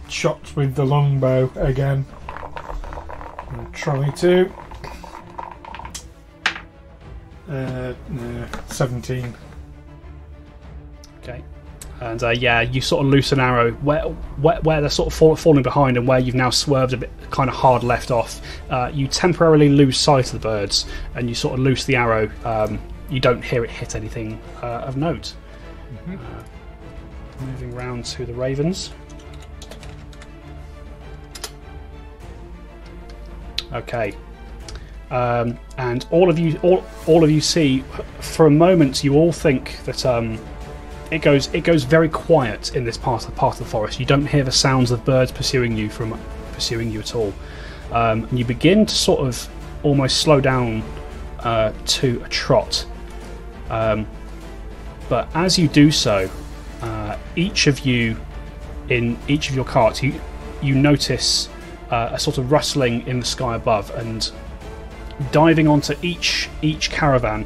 shots with the longbow again. I'll try to. 17. Okay. And yeah, you sort of loose an arrow where they're sort of falling behind, and where you've now swerved a bit, kind of hard left off. You temporarily lose sight of the birds, and you sort of loose the arrow. You don't hear it hit anything of note. Moving round to the ravens. Okay. And all of you see, for a moment, you all think that it goes very quiet in this part of the forest. You don't hear the sounds of birds pursuing you at all. And you begin to sort of almost slow down to a trot. But as you do so, each of you in each of your carts, you notice a sort of rustling in the sky above, and diving onto each caravan,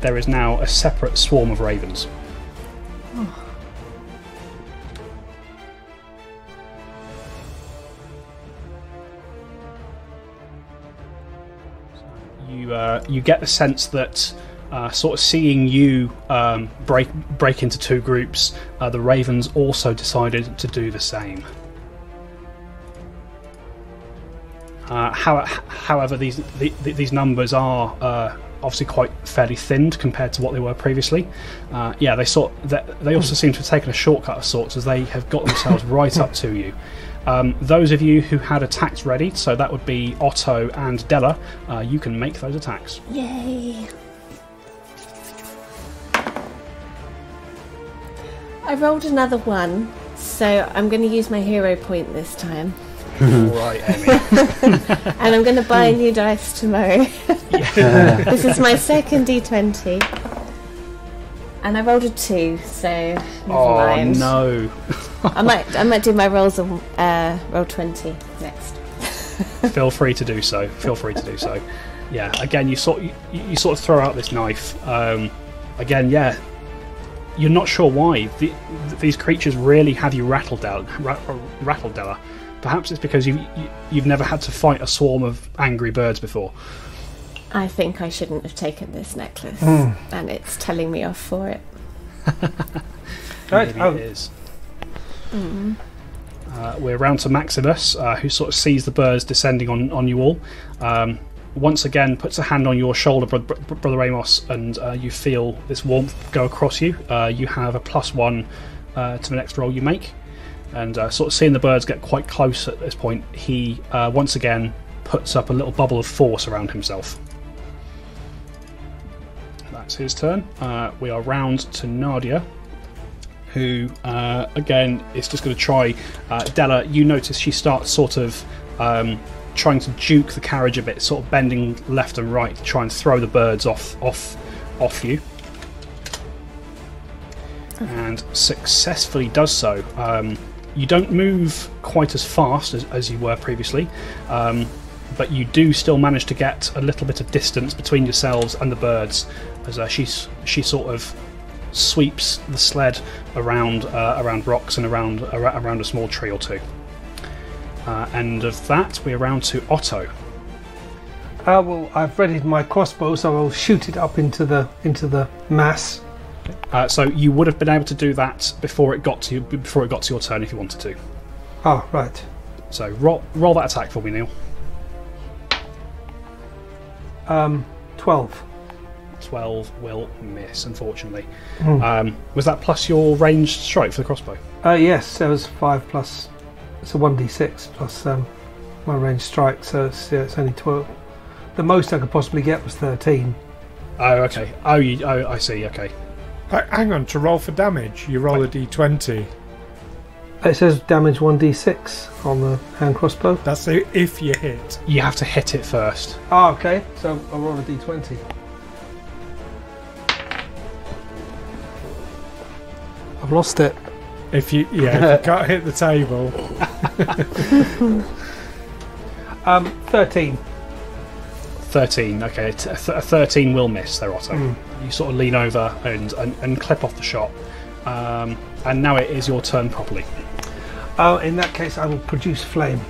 there is now a separate swarm of ravens. You get the sense that sort of seeing you break into two groups, the ravens also decided to do the same. However, these numbers are obviously quite fairly thinned compared to what they were previously. They also seem to have taken a shortcut of sorts, as they have got themselves right up to you. Those of you who had attacks ready, so that would be Otto and Della, you can make those attacks. Yay! I rolled another 1, so I'm going to use my hero point this time. Alright, Amy. And I'm going to buy new dice tomorrow. This is my second D20. And I rolled a 2, so never mind. No. I might do my rolls of roll 20 next. Feel free to do so. Yeah, again, you sort of throw out this knife. Again, yeah, you're not sure why these creatures really have you rattled, Della. Perhaps it's because you've never had to fight a swarm of angry birds before. I think I shouldn't have taken this necklace, and it's telling me off for it. Maybe it is. We're round to Maximus, who sort of sees the birds descending on you all. Once again, puts a hand on your shoulder, Brother Amos, and you feel this warmth go across you. You have a +1 to the next roll you make. And sort of seeing the birds get quite close at this point, he once again puts up a little bubble of force around himself. That's his turn. We are round to Nadia, who again is just going to try. Della, you notice she starts sort of trying to juke the carriage a bit, sort of bending left and right to try and throw the birds off you. And successfully does so. You don't move quite as fast as you were previously, but you do still manage to get a little bit of distance between yourselves and the birds, as she sort of sweeps the sled around rocks and around a small tree or two. And of that, we're around to Otto. Well, I've readied my crossbow, so I'll shoot it up into the mass. So you would have been able to do that before it got to your turn if you wanted to. Oh, right. So roll that attack for me, Neil. 12. 12 will miss, unfortunately. Was that plus your ranged strike for the crossbow? Yes, there was 5 plus. It's a 1d6 plus my ranged strike, so it's only 12. The most I could possibly get was 13. Oh, okay. Oh, I see. Okay. Hang on, to roll for damage, you roll a d20. It says damage 1d6 on the hand crossbow. That's if you hit. You have to hit it first. Oh, okay. So I'll roll a d20. I've lost it. If you can't hit the table. 13. 13. Okay, a 13 will miss there, Otto. You sort of lean over and clip off the shot. And now it is your turn properly. In that case, I will produce flame.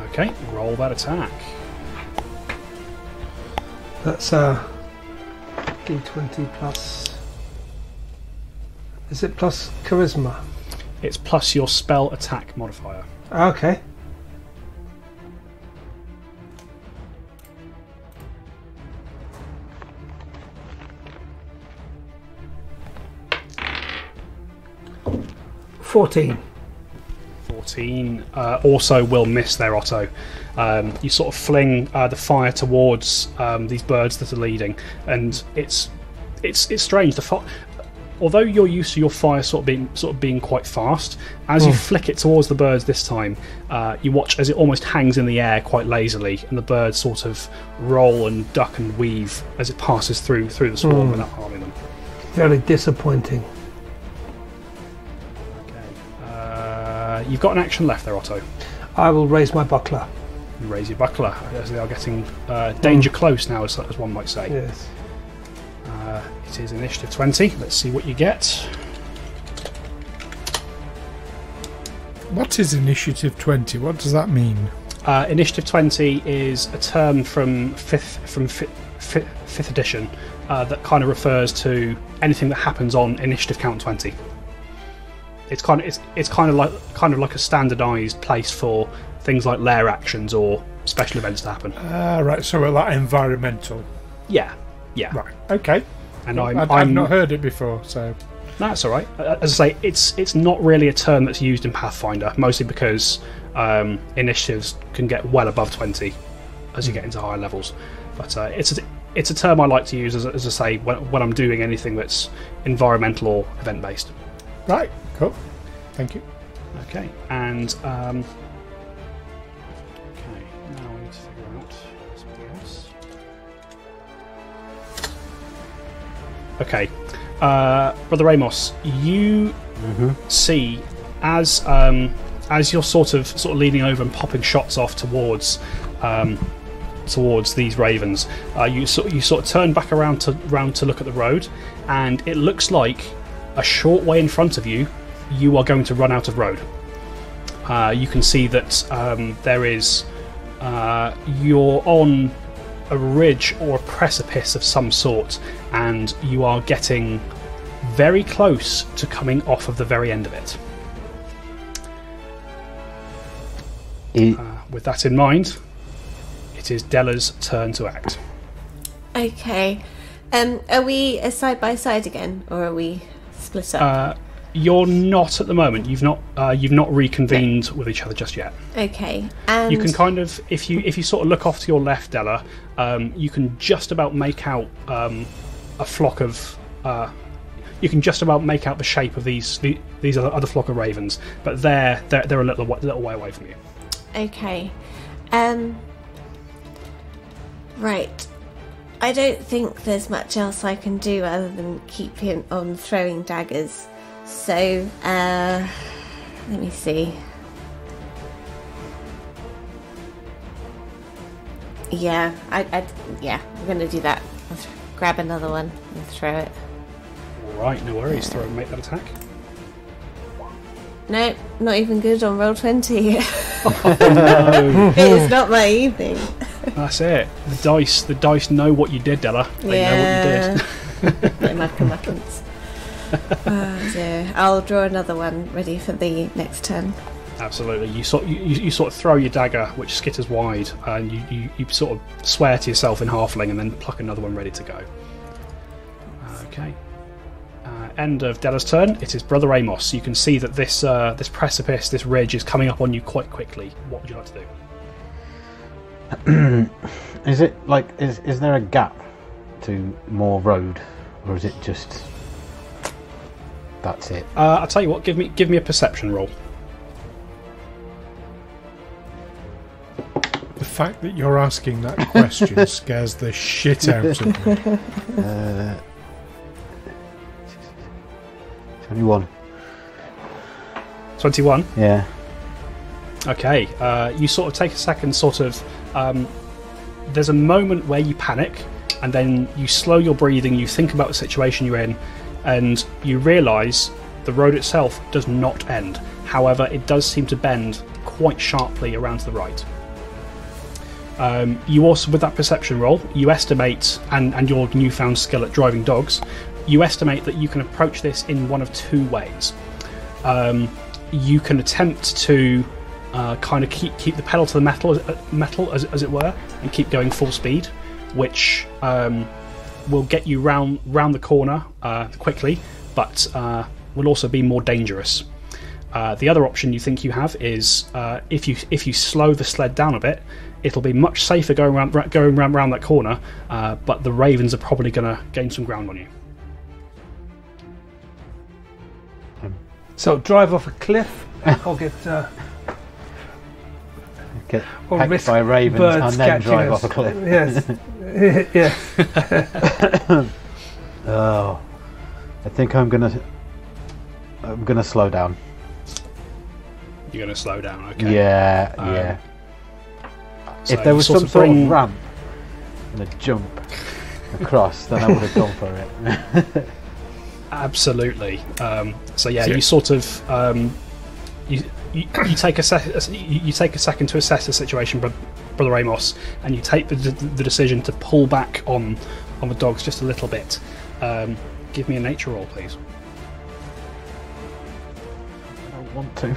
Okay, roll that attack. That's d20 plus. Is it plus charisma? It's plus your spell attack modifier. Okay. $14. 14 also will miss there, Otto. You sort of fling the fire towards these birds that are leading, and it's strange. Although you're used to your fire sort of being quite fast, as you flick it towards the birds this time, you watch as it almost hangs in the air quite lazily, and the birds sort of roll and duck and weave as it passes through the swarm without harming them. Very disappointing. Okay, you've got an action left there, Otto. I will raise my buckler. You raise your buckler as they are getting danger close now, as one might say. Yes. It is initiative 20. Let's see what you get. What is initiative 20? What does that mean? Initiative 20 is a term from fifth edition that kind of refers to anything that happens on initiative count 20. It's kind of like a standardised place for things like lair actions or special events to happen. Right. So we're like environmental. Yeah. Right. Okay. And I've not heard it before, so that's all right. As I say, it's not really a term that's used in Pathfinder, mostly because initiatives can get well above 20 as you get into higher levels. But it's a term I like to use, as I say, when I'm doing anything that's environmental or event based. Right. Cool. Thank you. Okay. And now I need to figure out something else. Okay, Brother Amos, you see as you're sort of leaning over and popping shots off towards these ravens. You sort of turn back around to look at the road, and it looks like a short way in front of you, you are going to run out of road. You can see that there is you're on a ridge or a precipice of some sort, and you are getting very close to coming off of the very end of it. With that in mind, it is Della's turn to act. Okay. Are we side by side again, or are we split up? You're not at the moment. You've not reconvened with each other just yet. Okay. And you can kind of, if you sort of look off to your left, Della, you can just about make out a flock of. You can just about make out the shape of these other flock of ravens, but they're a little way away from you. Okay. Right. I don't think there's much else I can do other than keep him on throwing daggers. So, let me see. Yeah, I'm going to do that. I'll grab another one and throw it. Right, no worries. Throw and make that attack. No, not even good on roll 20. Oh, no. It is not my evening. That's it. The dice know what you did, Della. They know what you did. Like Muckins. Oh dear. I'll draw another one ready for the next turn. Absolutely. You sort of throw your dagger, which skitters wide, and you sort of swear to yourself in halfling, and then pluck another one ready to go. Okay. End of Della's turn. It is Brother Amos. You can see that this precipice, this ridge, is coming up on you quite quickly. What would you like to do? Is it like is there a gap to more road, or is it just that's it? I'll tell you what. Give me a perception roll. The fact that you're asking that question scares the shit out of me. 21. 21? Yeah. Okay. You sort of take a second, there's a moment where you panic, and then you slow your breathing, you think about the situation you're in, and you realise the road itself does not end. However, it does seem to bend quite sharply around to the right. You also, with that perception roll, you estimate, and your newfound skill at driving dogs, you estimate that you can approach this in one of two ways. You can attempt to kind of keep the pedal to the metal as it were, and keep going full speed, which will get you round the corner quickly, but will also be more dangerous. The other option you think you have is if you slow the sled down a bit, it'll be much safer going around that corner, but the ravens are probably going to gain some ground on you. So drive off a cliff, or get or hacked risk by ravens and then catching drive us. off a cliff. Yes. Yeah. Oh, I think I'm gonna slow down. You're going to slow down, okay? Yeah, yeah. So if there was sort some of sort bring- of ramp and a jump across, then I would have gone for it. Absolutely. So yeah, you sort of you take a second to assess the situation, Brother Amos, and you take the decision to pull back on the dogs just a little bit. Give me a nature roll, please. I don't want to.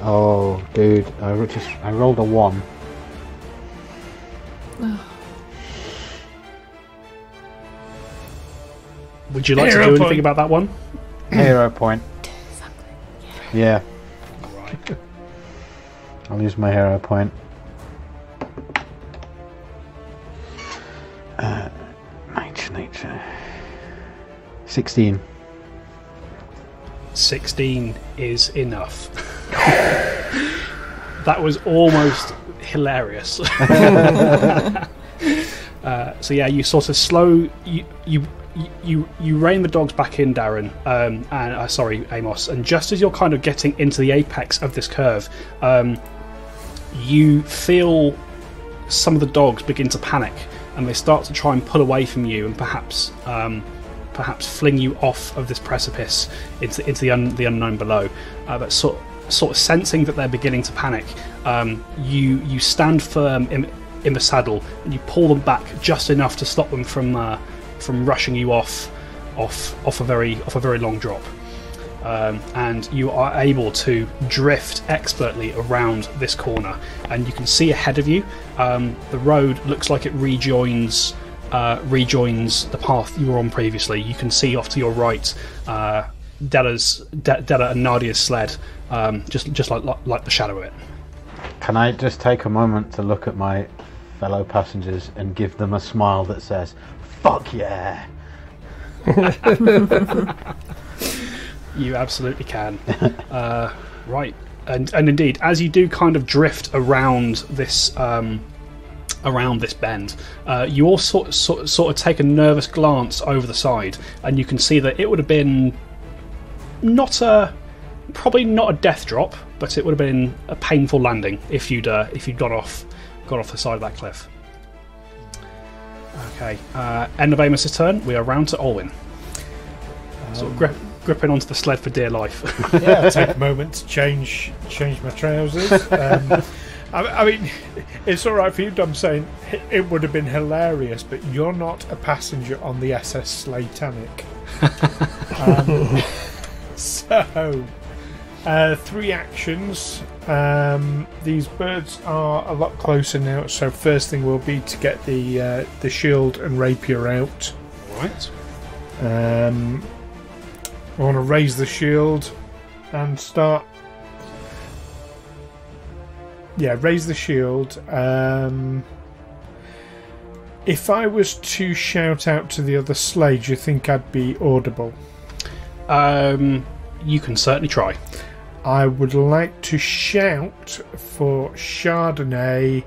Oh, dude! I rolled a 1. Would you like to do anything about that one? Hero point. Yeah, Right. I'll use my hero point. Nature. 16. 16 is enough. That was almost hilarious. So yeah, you sort of slow. You rein the dogs back in, Darren, and sorry, Amos. And just as you're kind of getting into the apex of this curve, you feel some of the dogs begin to panic, and they start to try and pull away from you, and perhaps fling you off of this precipice into the unknown below. But sort of sensing that they're beginning to panic, you stand firm in the saddle, and you pull them back just enough to stop them from rushing you off a very long drop. And you are able to drift expertly around this corner, and you can see ahead of you the road looks like it rejoins the path you were on previously. You can see off to your right Della and Nadia's sled, just like the shadow of it. Can I just take a moment to look at my fellow passengers and give them a smile that says, "Fuck yeah"? You absolutely can. Right, and indeed, as you do kind of drift around this bend, you all sort of take a nervous glance over the side, and you can see that it would have been probably not a death drop, but it would have been a painful landing if you'd gone off the side of that cliff. Okay. End of Amos's turn. We are round to Olwyn. Sort of gripping onto the sled for dear life. Yeah, I'll take a moment to change my trousers. I mean, it's all right for you, Dom, saying it would have been hilarious, but you're not a passenger on the SS Sleigh. So, 3 actions. These birds are a lot closer now, so first thing will be to get the shield and rapier out. Right. I want to raise the shield and start. Yeah, raise the shield. If I was to shout out to the other sleigh, do you think I'd be audible? You can certainly try. I would like to shout for Chardonnay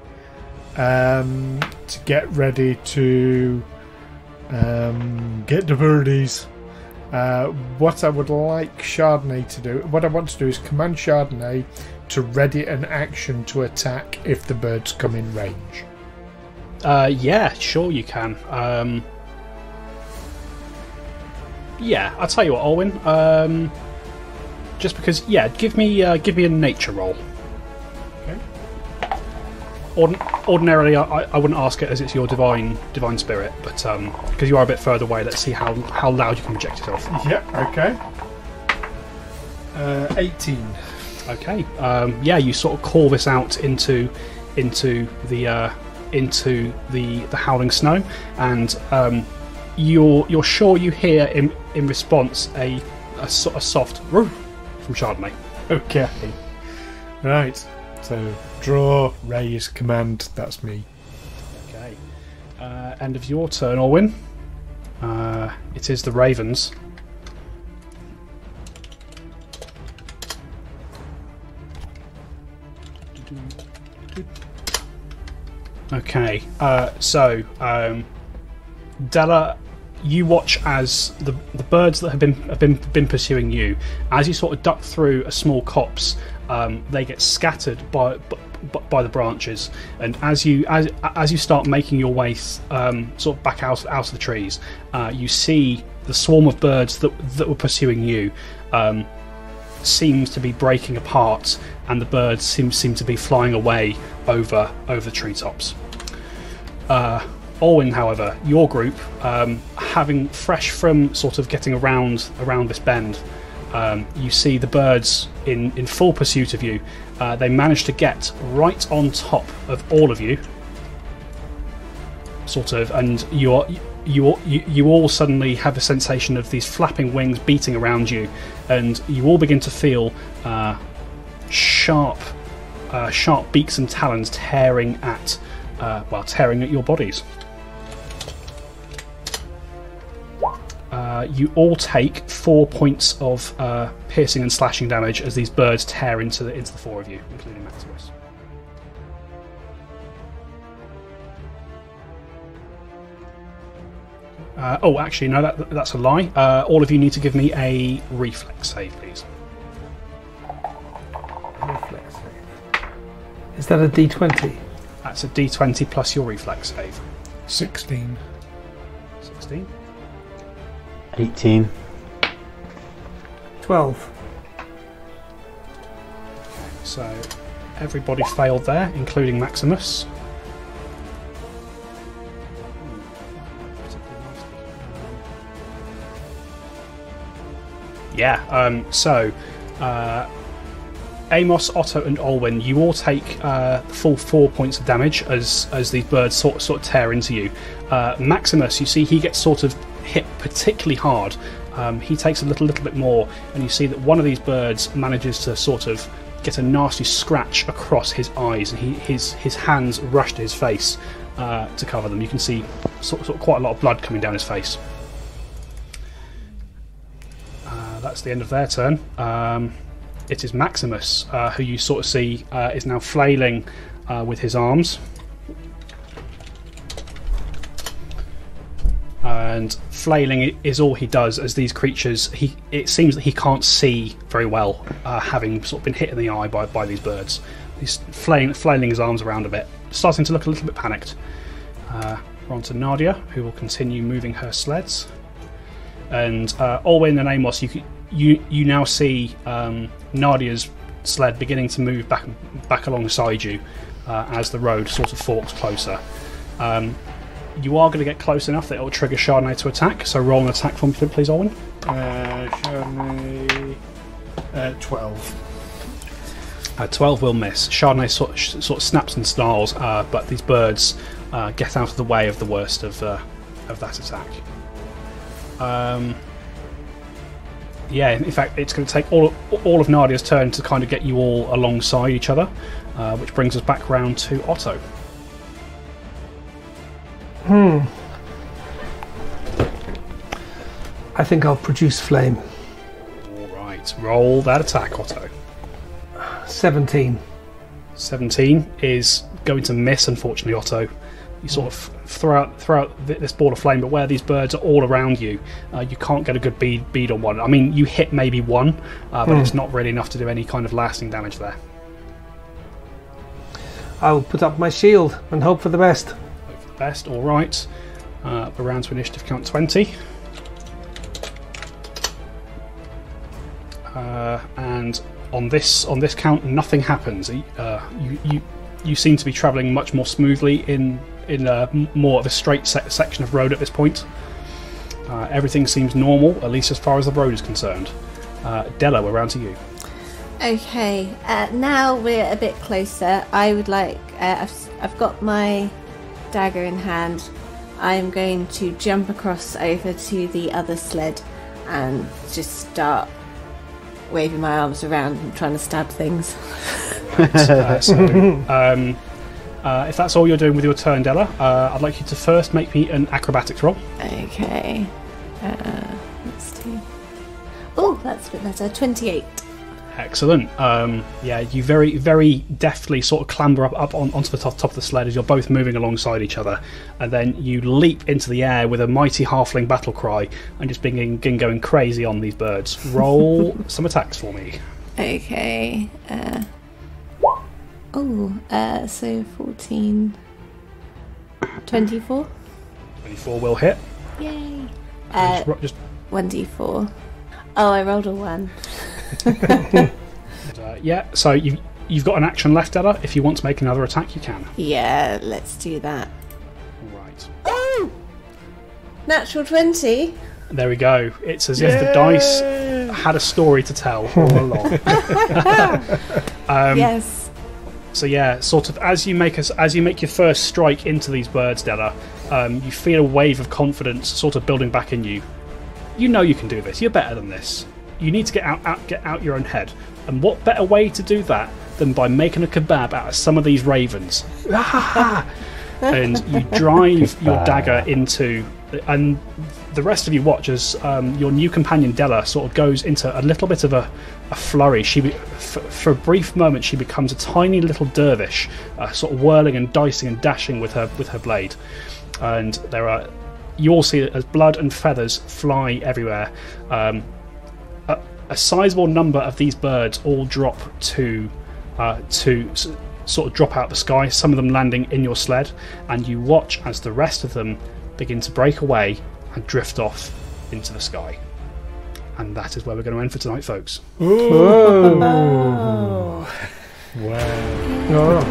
to get ready to get the birdies. What I would like Chardonnay to do, what I want to do is command Chardonnay to ready an action to attack if the birds come in range. Yeah, sure you can. Yeah, I'll tell you what, Olwyn. Just because, yeah, give me a nature roll. Okay. Ordinarily, I wouldn't ask it as it's your divine spirit, but because you are a bit further away, let's see how loud you can project yourself. Yeah. Okay. 18. Okay. Yeah, you sort of call this out into the howling snow, and you're sure you hear in response a sort of soft roof from Chardonnay. Okay. Right. So draw, raise, command. That's me. Okay. End of your turn, Olwyn. It is the Ravens. Okay. So Della, you watch as the birds that have been pursuing you, as you sort of duck through a small copse, they get scattered by the branches, and as you start making your way sort of back out of the trees, you see the swarm of birds that were pursuing you seems to be breaking apart, and the birds seem to be flying away over the treetops. Olwyn, however, your group, having fresh from sort of getting around this bend, you see the birds in full pursuit of you. They manage to get right on top of all of you, sort of, and you all suddenly have a sensation of these flapping wings beating around you, and you all begin to feel sharp beaks and talons tearing at your bodies. You all take 4 points of piercing and slashing damage as these birds tear into the 4 of you, including Maximus. Oh, actually, no, that's a lie. All of you need to give me a reflex save, please. Reflex save. Is that a D20? That's a D20 plus your reflex save. 16. 16. 18. 12. So everybody failed there, including Maximus. Yeah, so Amos, Otto and Olwyn, you all take full 4 points of damage as these birds sort of tear into you. Maximus, you see he gets sort of hit particularly hard. He takes a little bit more, and you see that one of these birds manages to sort of get a nasty scratch across his eyes, and his hands rush to his face to cover them. You can see sort of quite a lot of blood coming down his face. That's the end of their turn. It is Maximus, who you sort of see is now flailing with his arms. And flailing is all he does as these creatures, it seems that he can't see very well, having sort of been hit in the eye by these birds. He's flailing his arms around a bit, starting to look a little bit panicked. We're on to Nadia, who will continue moving her sleds. And Olwyn and Amos, you now see Nadia's sled beginning to move back alongside you as the road sort of forks closer. You are going to get close enough that it will trigger Chardonnay to attack, so roll an attack for me, please, Olwyn. Chardonnay, 12. 12 will miss. Chardonnay sort of snaps and snarls, but these birds get out of the way of the worst of that attack. Yeah, in fact, it's going to take all of Nadia's turn to kind of get you all alongside each other, which brings us back round to Otto. I think I'll produce flame. Alright, roll that attack, Otto. 17. 17 is going to miss, unfortunately, Otto. You sort of throw out this ball of flame, but where these birds are all around you, you can't get a good bead on one. I mean, you hit maybe one, but it's not really enough to do any kind of lasting damage there. I'll put up my shield and hope for the best. Hope for the best, alright. We're round to initiative count 20. And on this count, nothing happens. You seem to be travelling much more smoothly in more of a straight section of road at this point. Everything seems normal, at least as far as the road is concerned. Della, we're round to you. Okay, now we're a bit closer. I would like... I've got my dagger in hand. I'm going to jump across over to the other sled and just start waving my arms around and trying to stab things. If that's all you're doing with your turn, Della, I'd like you to first make me an acrobatics roll. Okay. Let's do... Oh, that's a bit better. 28. Excellent. Yeah, you very, very deftly sort of clamber up onto the top of the sled as you're both moving alongside each other, and then you leap into the air with a mighty halfling battle cry and just begin going crazy on these birds. Roll some attacks for me. Okay. So 14... 24? 24 will hit. Yay. Just 1d4. Oh, I rolled a 1. yeah, so you've got an action left, Della. If you want to make another attack, you can. Yeah, let's do that. Right. Oh! Natural 20. There we go. It's as if the dice had a story to tell all along. Yes. So yeah, sort of as you make your first strike into these birds, Della, you feel a wave of confidence sort of building back in you. You know you can do this. You're better than this. You need to get out your own head. And what better way to do that than by making a kebab out of some of these ravens? And you drive your dagger into... And the rest of you watch as your new companion Della sort of goes into a little bit of a flurry. For a brief moment, she becomes a tiny little dervish, sort of whirling and dicing and dashing with her blade. And you all see it as blood and feathers fly everywhere. A sizable number of these birds all drop to sort of drop out the sky, some of them landing in your sled, and you watch as the rest of them begin to break away and drift off into the sky. And that is where we're going to end for tonight, folks. Whoa. Oh. Wow.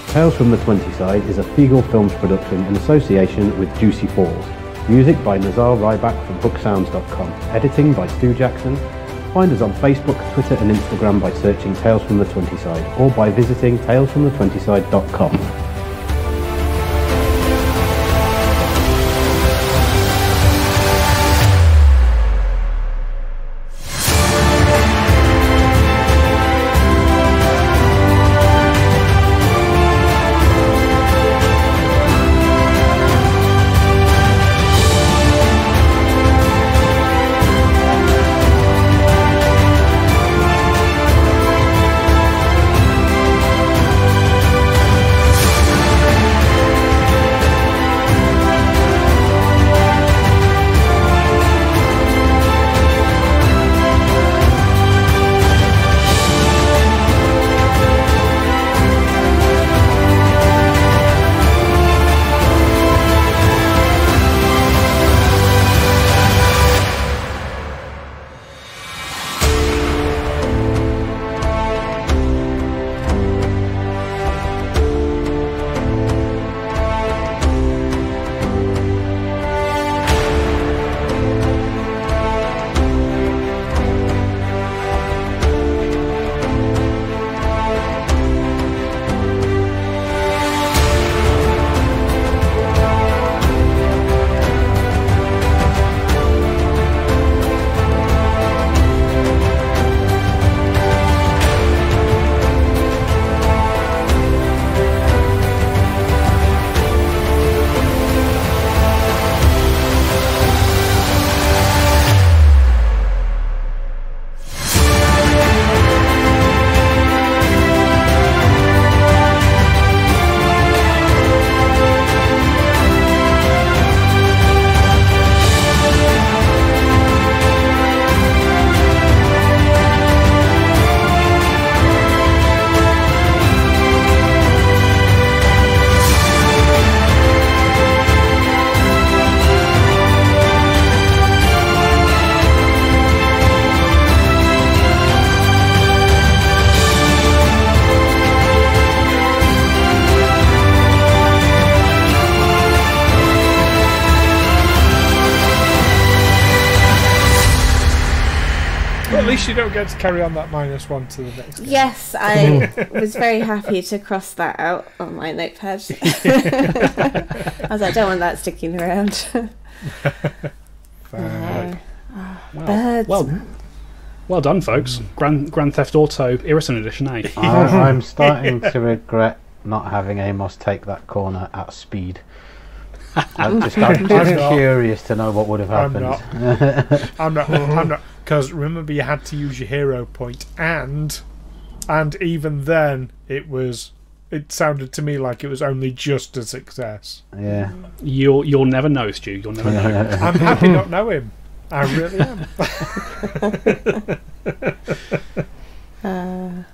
Tales from the 20 Side is a Fiegel Films production in association with Juicy Falls. Music by Nazar Ryback from booksounds.com. Editing by Stu Jackson. Find us on Facebook, Twitter and Instagram by searching Tales from the 20 Side or by visiting talesfromthe20side.com. you don't get to carry on that -1 to the next game. Yes, I was very happy to cross that out on my notepad. I was like, I don't want that sticking around. Birds. Well done, folks. Grand Theft Auto Irritant Edition, eh? I'm starting to regret not having Amos take that corner at speed. I'm just curious to know what would have happened. I'm not. Because remember, you had to use your hero point, and even then, it sounded to me like it was only just a success. Yeah. You'll never know, Stu. You'll never know. I'm happy not know him. I really am.